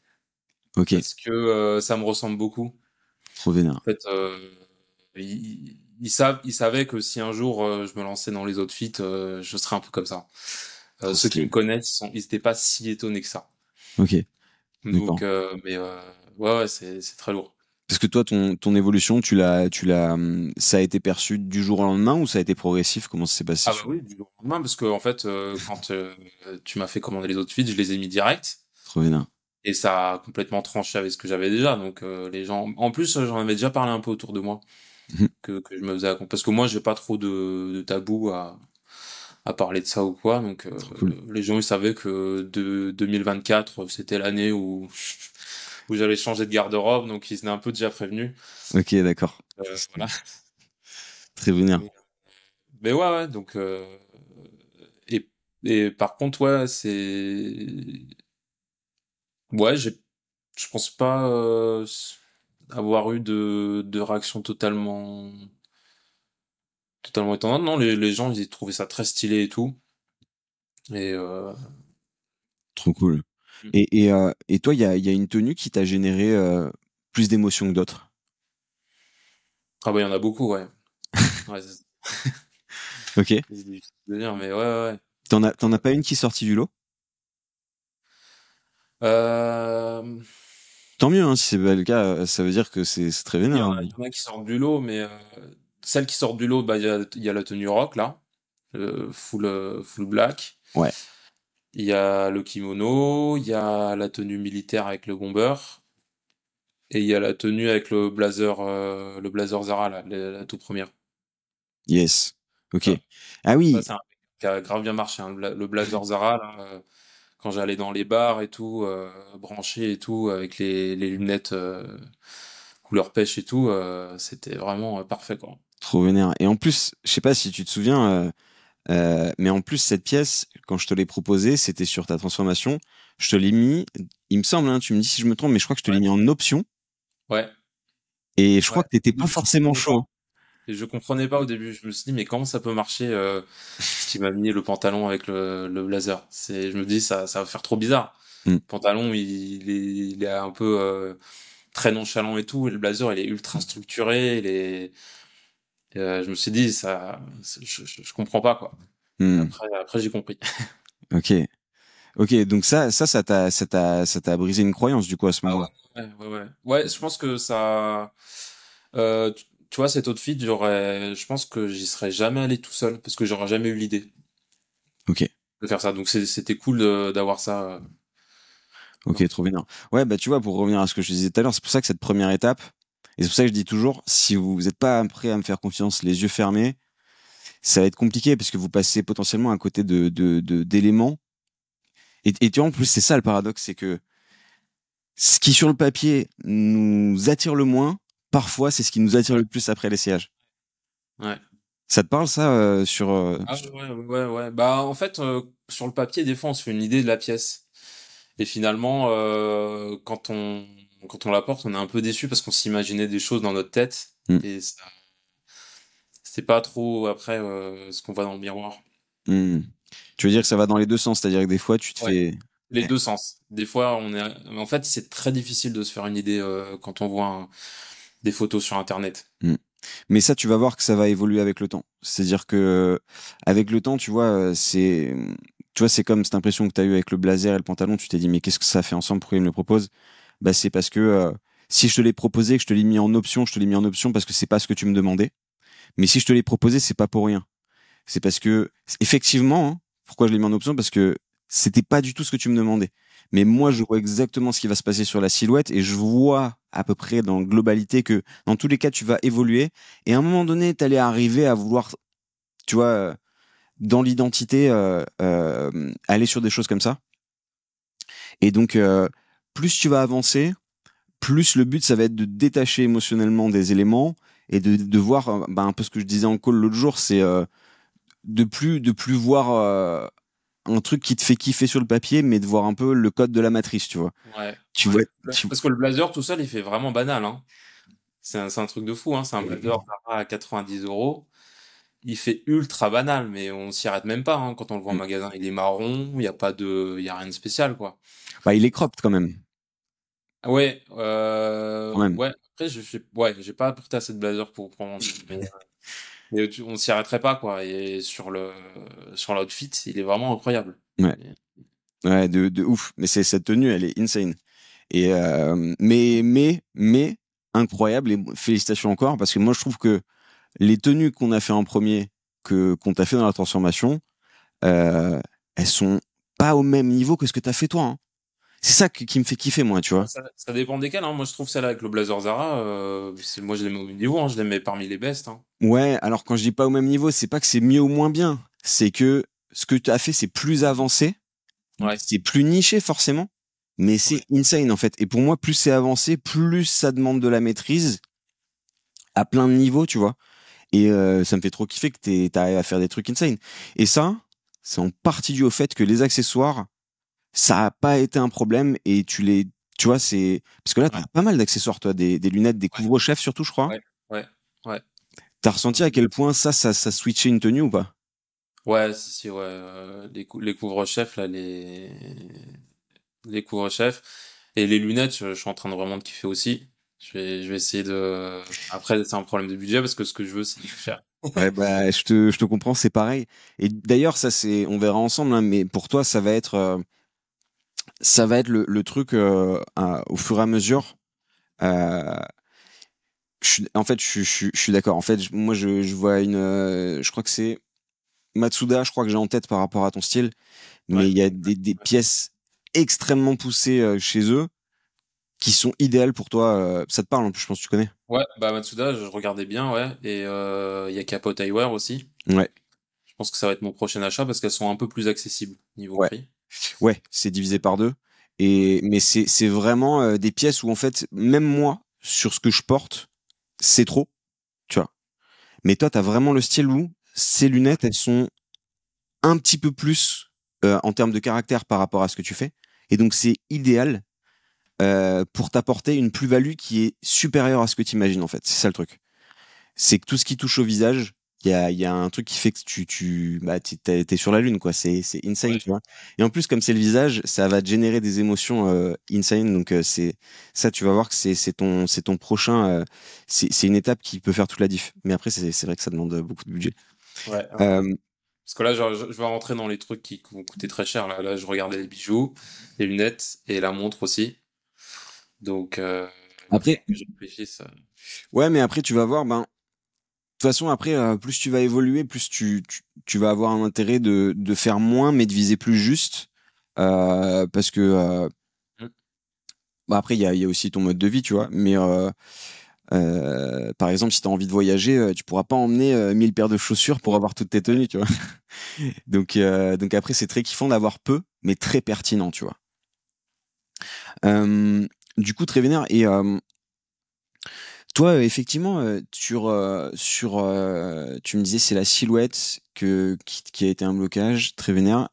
ok, parce que ça me ressemble beaucoup. trop vénère. En fait, ils savaient que si un jour je me lançais dans les outfits, je serais un peu comme ça. Trop Ceux qui me stylé. connaissent, ils étaient pas si étonnés que ça. Ok, Donc, d'accord. mais ouais, ouais, c'est très lourd. Parce que toi, ton évolution, ça a été perçu du jour au lendemain ou ça a été progressif? Comment ça s'est passé? Ah bah oui, du jour au lendemain, parce que en fait, quand tu m'as fait commander les outfits, je les ai mis direct. Trop vénère. Et ça a complètement tranché avec ce que j'avais déjà. Donc les gens, en plus, j'en avais déjà parlé un peu autour de moi Mhm. que je me faisais parce que moi, j'ai pas trop de tabou à parler de ça ou quoi. Donc Trop cool. les gens ils savaient que 2024 c'était l'année où où j'allais changer de garde-robe, donc ils étaient un peu déjà prévenus. Ok, d'accord. Voilà. Très vénère. Mais, mais ouais, ouais. Donc et et par contre ouais, ouais, je pense pas avoir eu de réaction totalement étonnante. Non, les gens ils trouvaient ça très stylé et tout. Et Trop cool. Et toi, il y a une tenue qui t'a généré plus d'émotions que d'autres? ah bah il y en a beaucoup, ouais. Ouais, Ok. c'est difficile de dire, mais ouais, ouais, ouais. Donc, T'en as pas une qui est sortie du lot? euh, Tant mieux, hein, si c'est pas le cas, ça veut dire que c'est très vénère, hein. il y en a qui sortent du lot, mais celles qui sortent du lot, bah il y a la tenue rock là, full black. Ouais. Il y a le kimono, il y a la tenue militaire avec le bomber, et il y a la tenue avec le blazer Zara là, la toute première. Yes. Ok. Ça, Ah ça oui. c'est un truc qui a grave bien marché, hein, le blazer Zara là. Quand j'allais dans les bars et tout, branché et tout, avec les lunettes couleur pêche et tout, c'était vraiment parfait quoi. Trop vénère. Et en plus, je sais pas si tu te souviens, Mais en plus, cette pièce, quand je te l'ai proposée, c'était sur ta transformation. Je te l'ai mis, il me semble, hein, tu me dis si je me trompe, mais je crois que je te l'ai Ouais, mis en option. ouais, Et je ouais. crois que t'étais Au pas début, je forcément comprenais chaud, pas. hein. Et je comprenais pas au début. Je me suis dit, mais comment ça peut marcher, ce qui m'a mis le pantalon avec le blazer? Je me dis, ça va faire trop bizarre. Mm. Le pantalon, il est un peu, très nonchalant et tout, et le blazer, il est ultra structuré, je me suis dit, je comprends pas, quoi. Et Mm. après, j'ai compris. Ok. Ok. Donc ça t'a brisé une croyance, du coup, à ce Ah ouais, moment-là. ouais. Ouais, je pense que tu vois, cet outfit, je pense que j'y serais jamais allé tout seul, parce que j'aurais jamais eu l'idée Ok. de faire ça. Donc c'était cool d'avoir ça. Ok, trop bien. Ouais, bah tu vois, pour revenir à ce que je disais tout à l'heure, c'est pour ça que cette première étape, et c'est pour ça que je dis toujours, si vous n'êtes pas prêt à me faire confiance, les yeux fermés, ça va être compliqué parce que vous passez potentiellement à côté d'éléments. Et tu vois, en plus, c'est ça le paradoxe, c'est que ce qui sur le papier nous attire le moins, parfois c'est ce qui nous attire le plus après l'essayage. Ouais. Ça te parle ça Ah ouais. Bah en fait, sur le papier, des fois, on se fait une idée de la pièce. Et finalement, quand on la porte, on est un peu déçu parce qu'on s'imaginait des choses dans notre tête. Hmm, Et ça, c'est pas trop après ce qu'on voit dans le miroir. hmm. Tu veux dire que ça va dans les deux sens, c'est-à-dire que des fois tu te Ouais. fais. Les deux sens. Des fois, en fait, c'est très difficile de se faire une idée quand on voit des photos sur Internet. Hmm. Mais ça, tu vas voir que ça va évoluer avec le temps. C'est-à-dire que avec le temps, tu vois, c'est comme cette impression que tu as eu avec le blazer et le pantalon. Tu t'es dit, mais qu'est-ce que ça fait ensemble? Pourquoi il me le propose? Bah, c'est parce que si je te l'ai proposé, que je te l'ai mis en option, je te l'ai mis en option parce que c'est pas ce que tu me demandais. Mais si je te l'ai proposé, c'est pas pour rien. C'est parce que, effectivement, hein, pourquoi je l'ai mis en option? Parce que c'était pas du tout ce que tu me demandais. Mais moi, je vois exactement ce qui va se passer sur la silhouette et je vois à peu près dans la globalité que dans tous les cas, tu vas évoluer. Et à un moment donné, tu allais arriver à vouloir, tu vois, dans l'identité, aller sur des choses comme ça. Et donc, plus tu vas avancer, plus le but, ça va être de détacher émotionnellement des éléments et de voir bah, un peu ce que je disais en call l'autre jour, c'est de plus voir un truc qui te fait kiffer sur le papier, mais de voir un peu le code de la matrice, tu vois. Ouais. Tu vois, Parce que le blazer tout seul, il fait vraiment banal, hein. C'est un truc de fou, hein. C'est un blazer Zara à 90 €. Il fait ultra banal, mais on s'y arrête même pas, hein. Quand on le voit en magasin, il est marron, il y a rien de spécial, quoi. bah, il est cropped quand même, Ouais, quand même. ouais. Après, ouais, j'ai pas apporté assez de blazer pour prendre, mais on s'y arrêterait pas, quoi. Et sur l'outfit, il est vraiment incroyable. Ouais, ouais, de ouf. Mais c'est cette tenue, elle est insane. Et mais incroyable et félicitations encore parce que moi je trouve que les tenues qu'on a fait en premier que qu'on t'a fait dans la transformation, euh, elles sont pas au même niveau que ce que t'as fait toi, hein. C'est ça qui me fait kiffer moi, tu vois. Ça dépend desquels, hein. Moi, je trouve celle avec le blazer Zara, moi, je les mets au même niveau, hein. Je les mets parmi les best, hein. Ouais, alors quand je dis pas au même niveau, c'est pas que c'est mieux ou moins bien, c'est que ce que tu as fait c'est plus avancé, Ouais, c'est plus niché forcément, mais c'est ouais, insane en fait. Et pour moi, plus c'est avancé, plus ça demande de la maîtrise à plein de niveaux, tu vois. Et ça me fait trop kiffer que t'arrives à faire des trucs insane. Et ça, c'est en partie dû au fait que les accessoires, ça a pas été un problème et tu vois, c'est parce que là, ouais, t'as pas mal d'accessoires, toi, des lunettes, des ouais, couvre-chefs surtout, je crois. ouais, ouais, ouais. T'as ressenti à quel point ça switchait une tenue ou pas? Ouais, si, ouais. Les couvre-chefs, là, les couvre-chefs. Et les lunettes, je suis en train de vraiment de kiffer aussi. Je vais essayer de. Après, c'est un problème de budget parce que ce que je veux, c'est du cher. Ouais, bah, je te comprends, c'est pareil. Et d'ailleurs, ça, on verra ensemble, hein, mais pour toi, ça va être le truc, au fur et à mesure. Euh, en fait, je suis d'accord. En fait, moi, je vois je crois que c'est Matsuda, je crois que j'ai en tête par rapport à ton style, mais Ouais. il y a des pièces extrêmement poussées chez eux qui sont idéales pour toi. Ça te parle en plus, je pense que tu connais. Ouais, bah Matsuda, je regardais bien, ouais. Et il y a Kappa Eyewear aussi. Ouais, Je pense que ça va être mon prochain achat parce qu'elles sont un peu plus accessibles niveau ouais, prix. ouais, c'est divisé par deux. Ouais. Mais c'est vraiment des pièces où en fait, même moi, sur ce que je porte, c'est trop, tu vois. Mais toi, t'as vraiment le style où ces lunettes, elles sont un petit peu plus en termes de caractère par rapport à ce que tu fais. Et donc, c'est idéal pour t'apporter une plus-value qui est supérieure à ce que tu imagines, en fait. C'est ça le truc. C'est que tout ce qui touche au visage, il y a un truc qui fait que t'es sur la lune, quoi. C'est insane, Ouais. tu vois. Et en plus, comme c'est le visage, ça va te générer des émotions insane. Donc, c'est ça, tu vas voir que c'est ton prochain. C'est une étape qui peut faire toute la diff. Mais après, c'est vrai que ça demande beaucoup de budget. Ouais. Euh, Parce que là, je vais rentrer dans les trucs qui vont coûter très cher. Là, je regardais les bijoux, les lunettes et la montre aussi. Donc, il va falloir après, que je réfléchisse. ouais, mais après, tu vas voir, ben, de toute façon, après, plus tu vas évoluer, plus tu vas avoir un intérêt de faire moins, mais de viser plus juste. Parce que Hmm. bah après, il y a aussi ton mode de vie, tu vois. Mais par exemple, si tu as envie de voyager, tu pourras pas emmener 1000 paires de chaussures pour avoir toutes tes tenues, tu vois. Donc après, c'est très kiffant d'avoir peu, mais très pertinent, tu vois. Euh, du coup, très vénère. Et toi, effectivement, tu me disais c'est la silhouette qui a été un blocage, très vénère.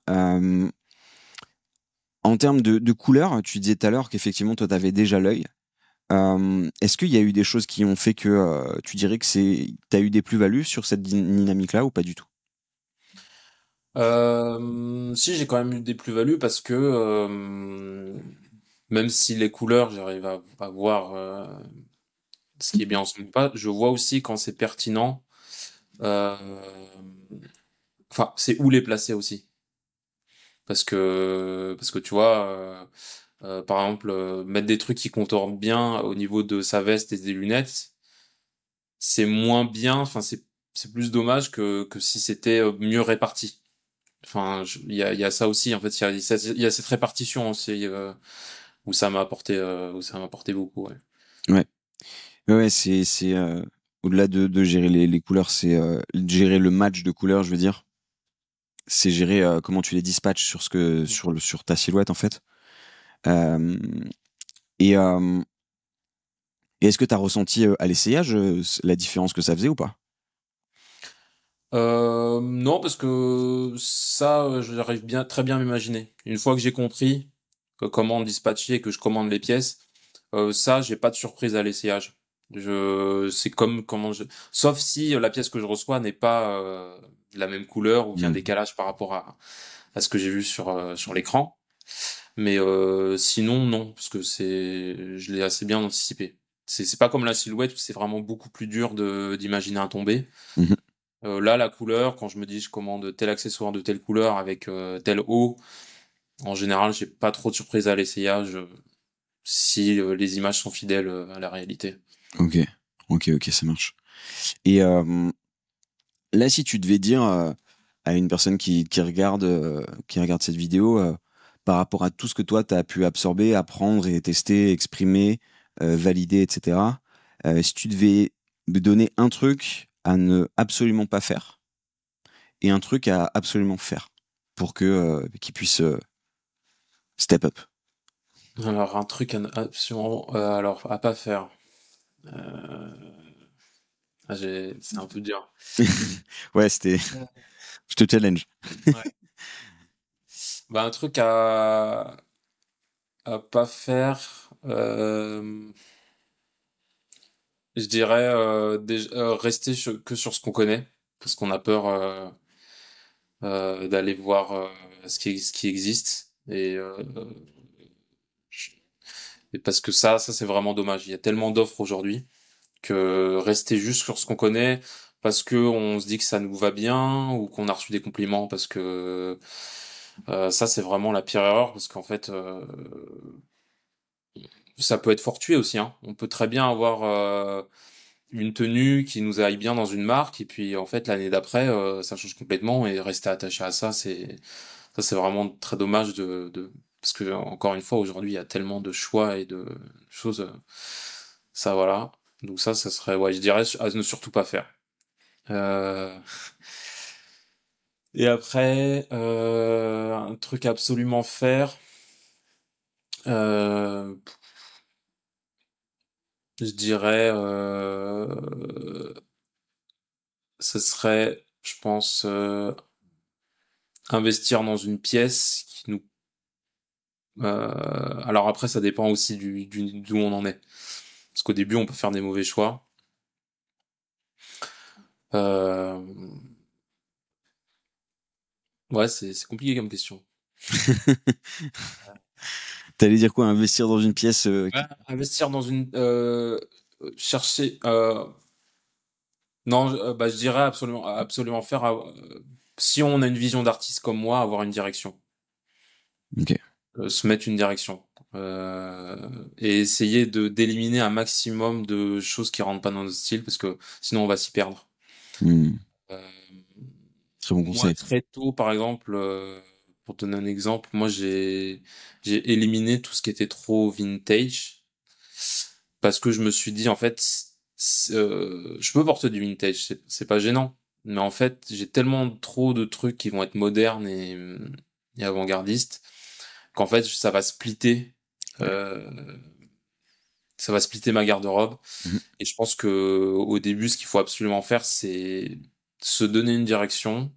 En termes de couleur, tu disais tout à l'heure qu'effectivement, toi, tu avais déjà l'œil. Est-ce qu'il y a eu des choses qui ont fait que tu dirais que t'as eu des plus-values sur cette dynamique-là ou pas du tout? Si, j'ai quand même eu des plus-values parce que même si les couleurs, j'arrive à voir ce qui est bien en ce moment pas, je vois aussi quand c'est pertinent. euh, Enfin, c'est où les placer aussi. Parce que tu vois, par exemple, mettre des trucs qui contournent bien au niveau de sa veste et des lunettes, c'est moins bien. Enfin, c'est plus dommage que si c'était mieux réparti. Enfin, il y a ça aussi. En fait, il y a cette répartition aussi où ça m'a apporté beaucoup. Ouais. Ouais, ouais, c'est au-delà de gérer les couleurs, c'est gérer le match de couleurs, je veux dire. C'est gérer comment tu les dispatches sur ta silhouette en fait. Euh, et et est-ce que tu as ressenti à l'essayage la différence que ça faisait ou pas? Non, parce que ça, j'arrive bien, très bien à m'imaginer. Une fois que j'ai compris comment dispatcher et que je commande les pièces, ça, j'ai pas de surprise à l'essayage. C'est comme comment sauf si la pièce que je reçois n'est pas de la même couleur ou qu'il y a un Hmm. décalage par rapport à ce que j'ai vu sur l'écran. Mais sinon, non, parce que je l'ai assez bien anticipé. C'est pas comme la silhouette où c'est vraiment beaucoup plus dur d'imaginer un tombé. Mhm. Là, la couleur, quand je me dis je commande tel accessoire de telle couleur avec tel haut, en général, j'ai pas trop de surprise à l'essayage si les images sont fidèles à la réalité. Ok, ok, ça marche. Et là, si tu devais dire à une personne qui regarde cette vidéo, par rapport à tout ce que toi, tu as pu absorber, apprendre et tester, exprimer, valider, etc., si tu devais me donner un truc à ne absolument pas faire et un truc à absolument faire pour que qu'il puisse step up. Alors, un truc absolument, alors à pas faire. Euh, c'est un peu dur. Ouais, je te challenge. Ouais. Bah, un truc à pas faire. Je dirais rester que sur ce qu'on connaît, parce qu'on a peur d'aller voir ce qui existe. Et parce que ça c'est vraiment dommage. Il y a tellement d'offres aujourd'hui que rester juste sur ce qu'on connaît parce que on se dit que ça nous va bien ou qu'on a reçu des compliments parce que ça c'est vraiment la pire erreur parce qu'en fait ça peut être fortuit aussi, hein. On peut très bien avoir une tenue qui nous aille bien dans une marque et puis en fait l'année d'après ça change complètement et rester attaché à ça c'est vraiment très dommage parce que encore une fois aujourd'hui il y a tellement de choix et de choses ça voilà donc ça serait ouais je dirais à ne surtout pas faire. Euh, et après un truc à absolument faire euh, je dirais ce serait je pense investir dans une pièce qui nous... alors après, ça dépend aussi d'où on en est. Parce qu'au début, on peut faire des mauvais choix. Euh, ouais, c'est compliqué comme question. T'allais dire quoi? Investir dans une pièce Ouais, investir dans une... chercher... non, bah, je dirais absolument faire... si on a une vision d'artiste comme moi, avoir une direction. Ok. Se mettre une direction. Et essayer d'éliminer un maximum de choses qui rentrent pas dans notre style, parce que sinon on va s'y perdre. Hmm. Euh, Très bon Moi, conseil. très tôt, par exemple, pour te donner un exemple, moi j'ai éliminé tout ce qui était trop vintage parce que je me suis dit en fait, je peux porter du vintage, c'est pas gênant, mais en fait j'ai tellement trop de trucs qui vont être modernes et avant-gardistes qu'en fait Ouais. euh, ça va splitter ma garde-robe. Mhm. Et je pense que au début, ce qu'il faut absolument faire, c'est se donner une direction,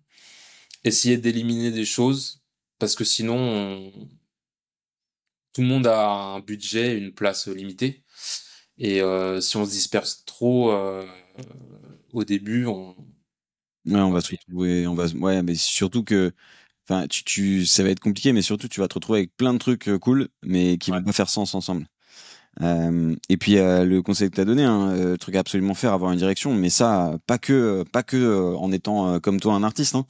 essayer d'éliminer des choses, parce que sinon, tout le monde a un budget, une place limitée. Et si on se disperse trop au début, Ouais, on on va va se se payer. retrouver, ouais, mais surtout que, enfin, ça va être compliqué, mais surtout, tu vas te retrouver avec plein de trucs cool, mais qui Ouais, vont pas faire sens ensemble. Et puis le conseil que t'as donné, hein, truc à absolument faire, avoir une direction, mais ça, pas que en étant comme toi un artiste. Hein.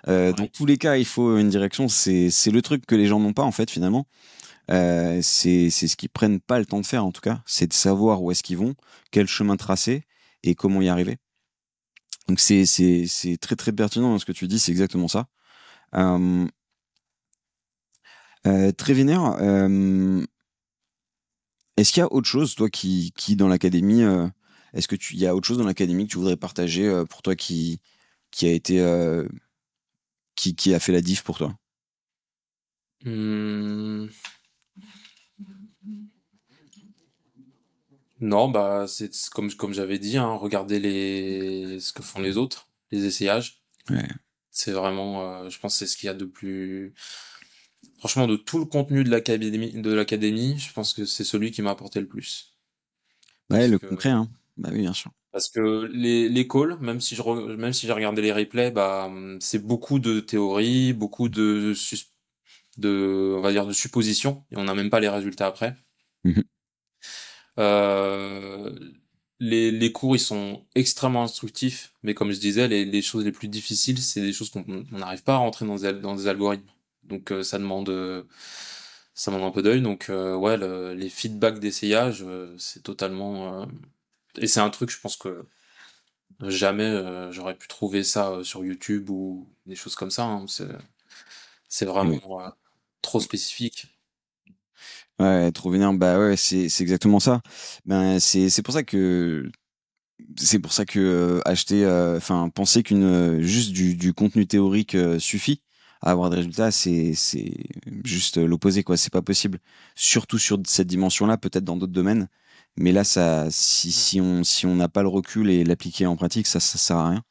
Dans ouais, tous les cas, il faut une direction. C'est le truc que les gens n'ont pas en fait finalement. C'est ce qu'ils prennent pas le temps de faire en tout cas, c'est de savoir où est-ce qu'ils vont, quel chemin tracer et comment y arriver. Donc c'est très très pertinent dans ce que tu dis, c'est exactement ça. Euh, Très vénère. Est-ce qu'il y a autre chose, toi, qui dans l'académie, est-ce que il y a autre chose dans l'académie que tu voudrais partager pour toi qui a été, qui a fait la diff pour toi? Hum, non, bah c'est comme j'avais dit, hein, regarder ce que font les autres, les essayages. Ouais, C'est vraiment, je pense, que c'est ce qu'il y a de plus. Franchement, de tout le contenu de l'académie, je pense que c'est celui qui m'a apporté le plus. ouais, Parce le que concret, hein. Bah oui, bien sûr. les calls, même si j'ai regardé les replays, bah c'est beaucoup de théories, beaucoup on va dire de suppositions, et on n'a même pas les résultats après. Mhm. Euh, les cours, ils sont extrêmement instructifs, mais comme je disais, les choses les plus difficiles, c'est des choses on n'arrive pas à rentrer dans des algorithmes. Donc ça demande un peu d'œil. Donc ouais, les feedbacks d'essayage, c'est totalement... et c'est un truc, je pense que jamais j'aurais pu trouver ça sur YouTube ou des choses comme ça. Hein. C'est Et ouais. vraiment trop spécifique. Ouais, trop vénère, bah ouais, c'est exactement ça. Ben c'est pour ça que acheter, enfin penser qu'une juste du contenu théorique suffit à avoir des résultats, c'est juste l'opposé quoi. C'est pas possible. Surtout sur cette dimension-là, peut-être dans d'autres domaines, mais là ça, si on n'a pas le recul et l'appliquer en pratique, ça sert à rien.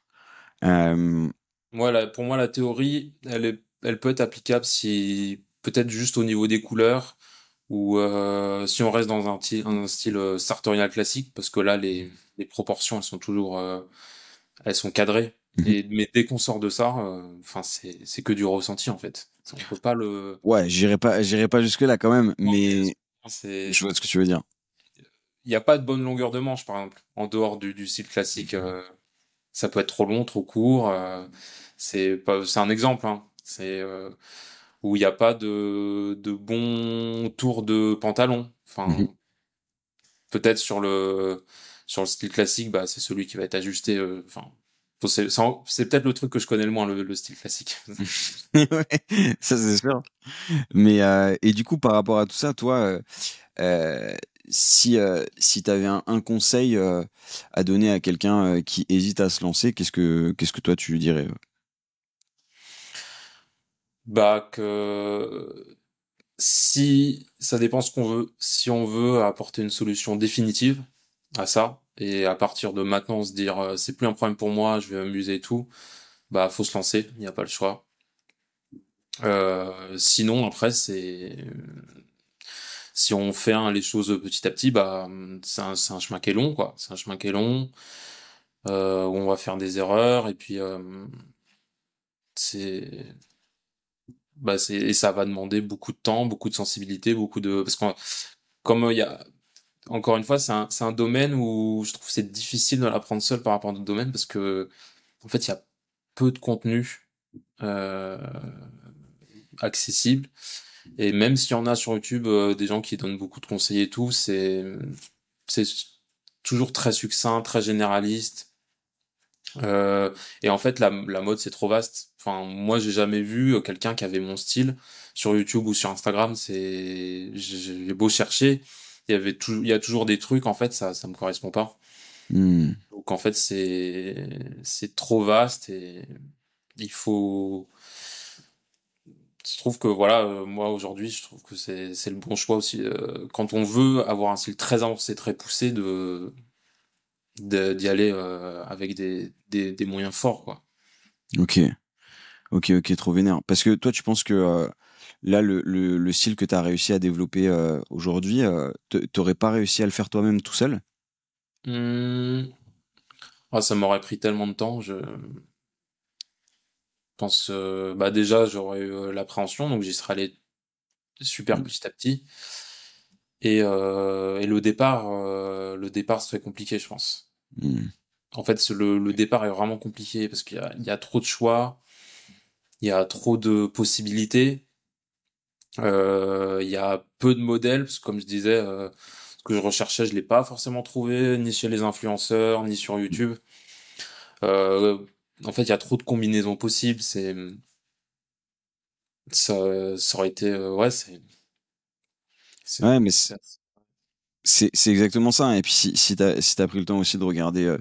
Euh, Pour moi, la théorie, elle peut être applicable si peut-être juste au niveau des couleurs ou si on reste dans un style sartorial classique, parce que là, les proportions, elles sont cadrées. mhm. Mais dès qu'on sort de ça, enfin, c'est que du ressenti en fait. On peut pas le. Ouais, j'irai pas jusque là quand même, Non, mais mais c'est, je vois ce que tu veux dire. il n'y a pas de bonne longueur de manche, par exemple, en dehors du style classique. Ça peut être trop long, trop court. C'est un exemple, hein. C'est où il n'y a pas de bon tour de pantalon. Mhm. Enfin, peut-être sur le style classique, bah c'est celui qui va être ajusté. Enfin, c'est peut-être le truc que je connais le moins, le style classique. Ouais, ça c'est sûr. Mais et du coup, par rapport à tout ça, toi, euh, si tu avais un conseil à donner à quelqu'un qui hésite à se lancer, qu'est-ce que toi tu lui dirais? Bah que si ça dépend ce qu'on veut. Si on veut apporter une solution définitive à ça, et à partir de maintenant se dire c'est plus un problème pour moi, je vais m'amuser et tout, bah faut se lancer, il n'y a pas le choix. Sinon, après, si on fait les choses petit à petit, bah, c'est un chemin qui est long, quoi. C'est un chemin qui est long, où on va faire des erreurs, et puis, c'est, et ça va demander beaucoup de temps, beaucoup de sensibilité, parce que comme il y a, encore une fois, c'est un domaine où je trouve que c'est difficile de l'apprendre seul par rapport à d'autres domaines, parce que, en fait, il y a peu de contenu, euh, accessible. Et même s'il y en a sur YouTube, des gens qui donnent beaucoup de conseils et tout, c'est toujours très succinct, très généraliste. Euh, et en fait, la mode, c'est trop vaste. Enfin, moi, j'ai jamais vu quelqu'un qui avait mon style sur YouTube ou sur Instagram. J'ai beau chercher, il y a toujours des trucs. En fait, ça me correspond pas. Hmm. Donc, en fait, c'est trop vaste et il faut. Je trouve que voilà, moi aujourd'hui, je trouve que c'est le bon choix aussi. Quand on veut avoir un style très avancé, très poussé, d'y aller avec des moyens forts, quoi. Ok, ok, trop vénère. Parce que toi, tu penses que là, le style que tu as réussi à développer aujourd'hui, t'aurais pas réussi à le faire toi-même tout seul? Hum, ah, ça m'aurait pris tellement de temps. Je pense, bah déjà, j'aurais eu l'appréhension, donc j'y serais allé super petit à petit. Et le départ serait compliqué, je pense. Hmm. En fait, le départ est vraiment compliqué parce qu'il y a trop de choix, il y a trop de possibilités. Il y a peu de modèles, parce que comme je disais, ce que je recherchais, je l'ai pas forcément trouvé, ni chez les influenceurs, ni sur YouTube. Euh, En fait, il y a trop de combinaisons possibles. Ça aurait été, ouais, c'est, Ouais, mais c'est- c'est exactement ça, hein. Et puis si t'as pris le temps aussi de regarder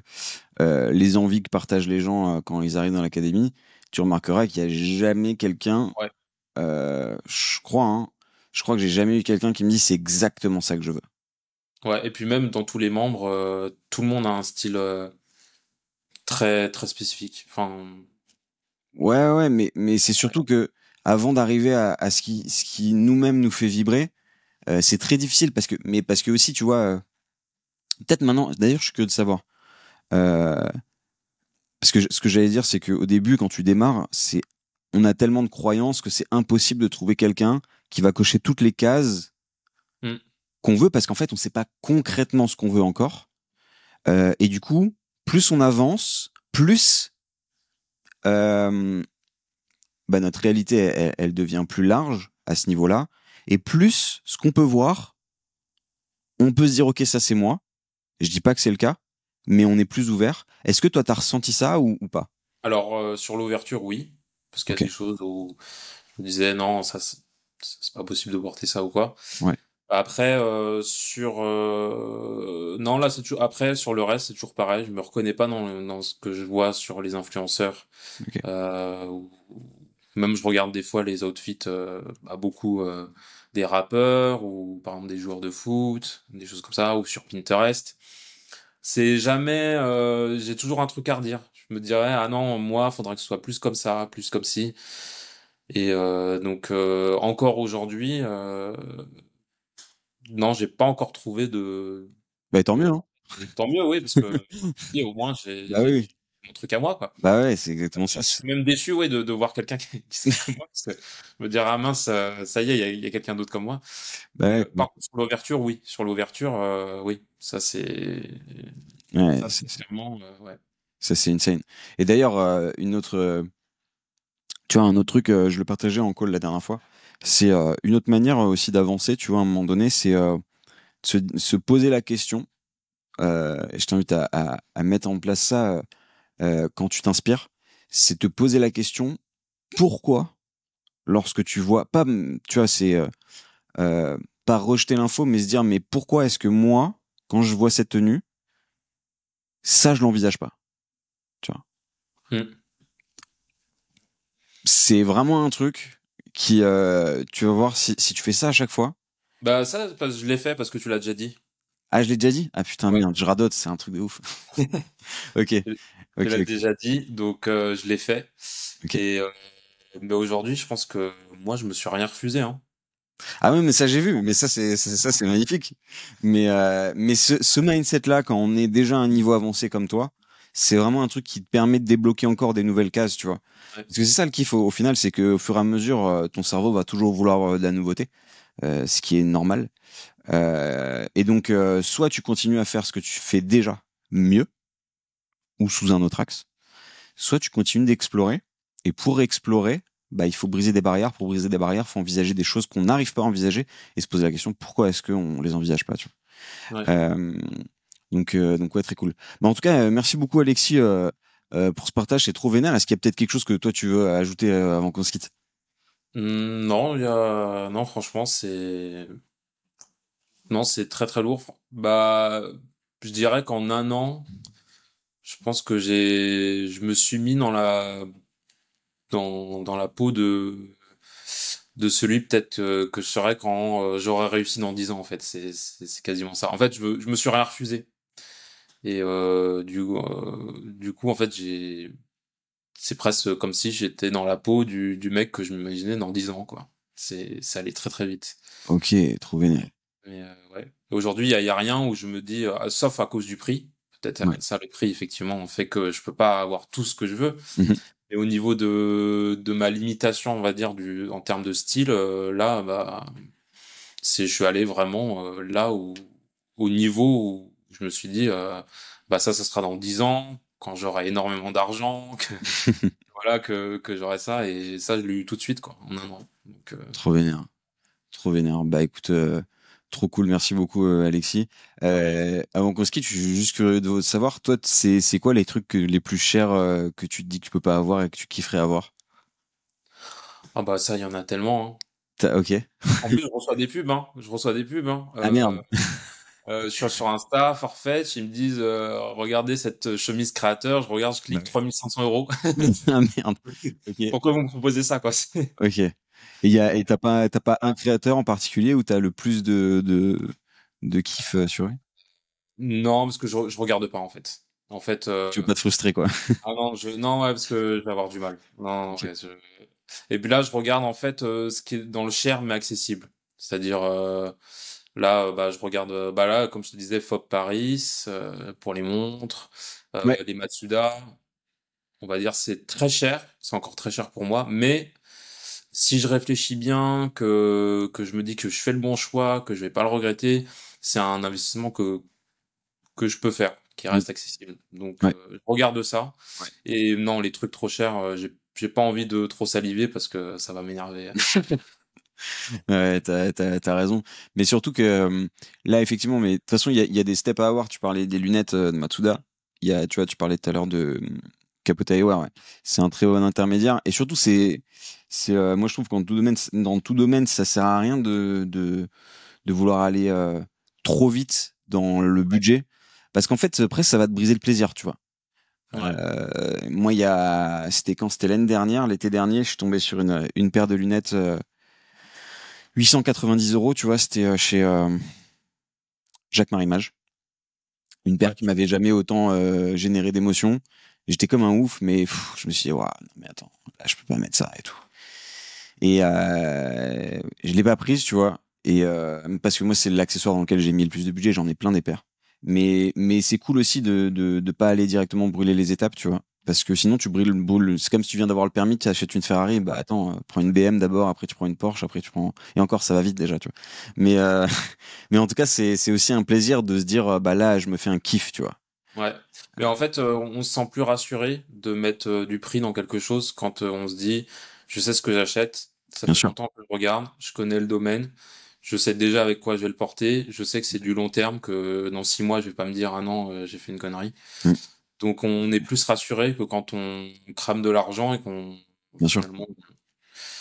les envies que partagent les gens quand ils arrivent dans l'académie, tu remarqueras qu'il y a jamais quelqu'un, ouais, je crois que j'ai jamais eu quelqu'un qui me dit c'est exactement ça que je veux. ouais. Et puis même dans tous les membres, tout le monde a un style très, très spécifique. Enfin, Ouais, mais c'est surtout que avant d'arriver à ce qui nous-mêmes nous fait vibrer, c'est très difficile parce que aussi, tu vois, peut-être maintenant, d'ailleurs, je suis curieux de savoir. Euh, Parce que ce que j'allais dire, c'est qu'au début, quand tu démarres, on a tellement de croyances que c'est impossible de trouver quelqu'un qui va cocher toutes les cases hmm. qu'on veut, parce qu'en fait, on ne sait pas concrètement ce qu'on veut encore. Et du coup, plus on avance, plus euh, bah, notre réalité, elle devient plus large à ce niveau-là, et plus ce qu'on peut voir, on peut se dire, ok, ça c'est moi. Je dis pas que c'est le cas, mais on est plus ouvert. Est-ce que toi, t'as ressenti ça ou pas? Alors sur l'ouverture, oui, parce qu'il y a Ok, des choses où je me disais non, ça c'est pas possible de porter ça ou quoi. ouais, Après, non, là, c'est toujours, après, sur le reste, c'est toujours pareil. Je me reconnais pas dans ce que je vois sur les influenceurs. ok. Même je regarde des fois les outfits, beaucoup, des rappeurs ou par exemple des joueurs de foot, des choses comme ça, ou sur Pinterest. C'est jamais, j'ai toujours un truc à redire. Je me dirais, ah non, moi, faudrait que ce soit plus comme ça, plus comme ci. Et donc, encore aujourd'hui, non, j'ai pas encore trouvé Bah tant mieux, de... hein. Tant mieux, oui, parce que et au moins Bah oui. j'ai mon truc à moi, quoi. Bah ouais, c'est exactement ça. Je suis même déçu, ouais, de voir quelqu'un qui serait comme moi, parce que me dire ah mince, ça y est, il y a quelqu'un d'autre comme moi. Bah ouais, Par contre, sur l'ouverture, oui, sur l'ouverture, oui, ouais, ça c'est clairement, ouais. ça c'est insane. Et d'ailleurs, tu vois, un autre truc, je le partageais en call la dernière fois, c'est une autre manière aussi d'avancer, tu vois, à un moment donné, c'est se poser la question, et je t'invite à mettre en place ça quand tu t'inspires, c'est te poser la question, pourquoi, lorsque tu vois, pas, tu vois, c'est euh, pas rejeter l'info, mais se dire, mais pourquoi est-ce que moi, quand je vois cette tenue, ça, je l'envisage pas, tu vois. Hmm. C'est vraiment un truc qui, tu vas voir si tu fais ça à chaque fois. Bah ça, je l'ai fait parce que tu l'as déjà dit. Ah, je l'ai déjà dit? Ah putain, Ouais. merde, je radote, c'est un truc de ouf. Ok, Tu l'as ok. déjà dit, donc je l'ai fait. Ok. Et mais aujourd'hui, je pense que moi, je me suis rien refusé, hein. Ah oui, mais ça j'ai vu, mais ça c'est magnifique. Mais ce mindset-là, quand on est déjà à un niveau avancé comme toi, c'est vraiment un truc qui te permet de débloquer encore des nouvelles cases, tu vois. Ouais. Parce que c'est ça le kiff au final, c'est que au fur et à mesure, ton cerveau va toujours vouloir de la nouveauté, ce qui est normal. Et donc, soit tu continues à faire ce que tu fais déjà mieux ou sous un autre axe, soit tu continues d'explorer. Et pour explorer, bah, il faut briser des barrières. Pour briser des barrières, il faut envisager des choses qu'on n'arrive pas à envisager et se poser la question pourquoi est-ce qu'on les envisage pas, tu Ouais. vois. Donc ouais, très cool. Bah, en tout cas, merci beaucoup Alexis pour ce partage, c'est trop vénère. Est-ce qu'il y a peut-être quelque chose que toi tu veux ajouter avant qu'on se quitte? Non, non, franchement, non, c'est très très lourd. Bah, je dirais qu'en un an, je pense que je me suis mis dans la peau de celui peut-être que je serais quand j'aurais réussi dans 10 ans, en fait. C'est quasiment ça. En fait, je me suis rien refusé. Et du coup, en fait, c'est presque comme si j'étais dans la peau du mec que je m'imaginais dans 10 ans, quoi. Ça allait très très vite. Ok, trop vénère. Mais ouais. Aujourd'hui, il y a rien où je me dis, sauf à cause du prix. Peut-être Ouais. ça, le prix, effectivement, fait que je peux pas avoir tout ce que je veux. Mhm. Et au niveau de ma limitation, on va dire, en termes de style, là, bah, je suis allé vraiment là où, au niveau où je me suis dit, bah ça sera dans 10 ans, quand j'aurai énormément d'argent, voilà, que j'aurai ça, et ça, je l'ai eu tout de suite, quoi, en un an. Donc, Trop vénère. Trop vénère. Bah écoute, trop cool. Merci beaucoup Alexis. ouais. Avant qu'on se quitte, je suis juste curieux de savoir, toi, c'est quoi les trucs les plus chers que tu te dis que tu peux pas avoir et que tu kifferais avoir? Ah bah ça, il y en a tellement, hein. Ok. En plus, je reçois des pubs, hein. Je reçois des pubs, hein. Ah merde. Je suis sur Insta, Farfetch, ils me disent regardez cette chemise créateur, je regarde, je Bah clique 3 500 euros. oui. Ah merde. Ok. Pourquoi vous me proposez ça, quoi? Ok. Et t'as pas un créateur en particulier où t'as le plus de kiff sur lui? Non, parce que je regarde pas en fait. En fait, Tu veux pas te frustrer quoi. ah non, non, ouais, parce que je vais avoir du mal. Non, Ok. ouais, et puis là, je regarde en fait ce qui est dans le cher mais accessible. C'est-à-dire là, bah, je regarde, bah là, comme je te disais, Fob Paris pour les montres, Ouais. les Matsuda. On va dire c'est très cher, c'est encore très cher pour moi, mais si je réfléchis bien, que je me dis que je fais le bon choix, que je vais pas le regretter, c'est un investissement que je peux faire, qui Mm. reste accessible. Donc Ouais. je regarde ça. Ouais. Et non, les trucs trop chers, j'ai pas envie de trop saliver parce que ça va m'énerver. Ouais, t'as raison. Mais surtout que là, effectivement, mais de toute façon, il y a des steps à avoir. Tu parlais des lunettes de Matsuda. Tu vois, tu parlais tout à l'heure de Capote Eyewear, ouais. C'est un très bon intermédiaire. Et surtout, moi, je trouve qu'en tout domaine, dans tout domaine, ça sert à rien de vouloir aller trop vite dans le budget. Parce qu'en fait, après, ça va te briser le plaisir, tu vois. Ouais, Moi, c'était quand? C'était l'année dernière, l'été dernier, je suis tombé sur une paire de lunettes 890 €, tu vois, c'était chez Jacques Marimage. Une paire ouais, qui m'avait jamais autant généré d'émotions. J'étais comme un ouf, mais je me suis dit, waouh, non, mais attends, là, je peux pas mettre ça et tout. Et je l'ai pas prise, tu vois. Et parce que moi, c'est l'accessoire dans lequel j'ai mis le plus de budget. J'en ai plein des paires. Mais c'est cool aussi de pas aller directement brûler les étapes, tu vois. Parce que sinon, tu brûles. C'est comme si tu viens d'avoir le permis, tu achètes une Ferrari. Bah attends, prends une BM d'abord, après tu prends une Porsche, après tu prends. Et encore, ça va vite déjà, tu vois. Mais mais en tout cas, c'est aussi un plaisir de se dire, bah là, je me fais un kiff, tu vois. ouais. Mais en fait, on se sent plus rassuré de mettre du prix dans quelque chose quand on se dit, je sais ce que j'achète, ça Bien fait sûr. longtemps que je regarde, je connais le domaine, je sais déjà avec quoi je vais le porter, je sais que c'est du long terme, que dans 6 mois, je vais pas me dire, ah non, j'ai fait une connerie. Mm, Donc on est plus rassuré que quand on crame de l'argent et qu'on bien sûr. finalement.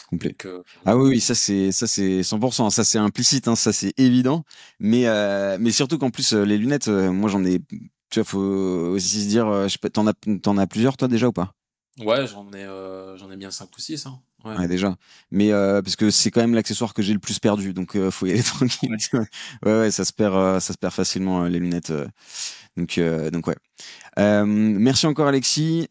Complet. Donc Ah oui, oui, ça c'est 100%. Ça c'est implicite, hein, ça c'est évident. Mais surtout qu'en plus les lunettes, moi j'en ai. Tu vois, faut aussi se dire, je sais pas, t'en as plusieurs toi déjà ou pas? ouais, j'en ai bien 5 ou 6, hein. Ouais. Ouais, déjà. Mais parce que c'est quand même l'accessoire que j'ai le plus perdu, donc faut y aller tranquille. Tu vois. Ouais, ouais, ça se perd facilement les lunettes. Donc ouais. Merci encore Alexis.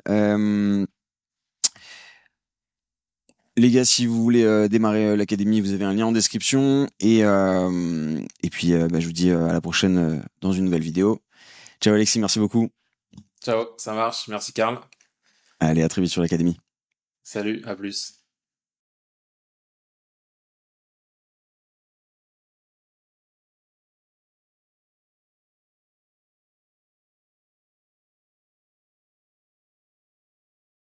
Les gars, si vous voulez démarrer l'académie, vous avez un lien en description. Et puis, je vous dis à la prochaine dans une nouvelle vidéo. Ciao Alexis, merci beaucoup. Ciao, ça marche. Merci Karl. Allez, à très vite sur l'académie. Salut, à plus.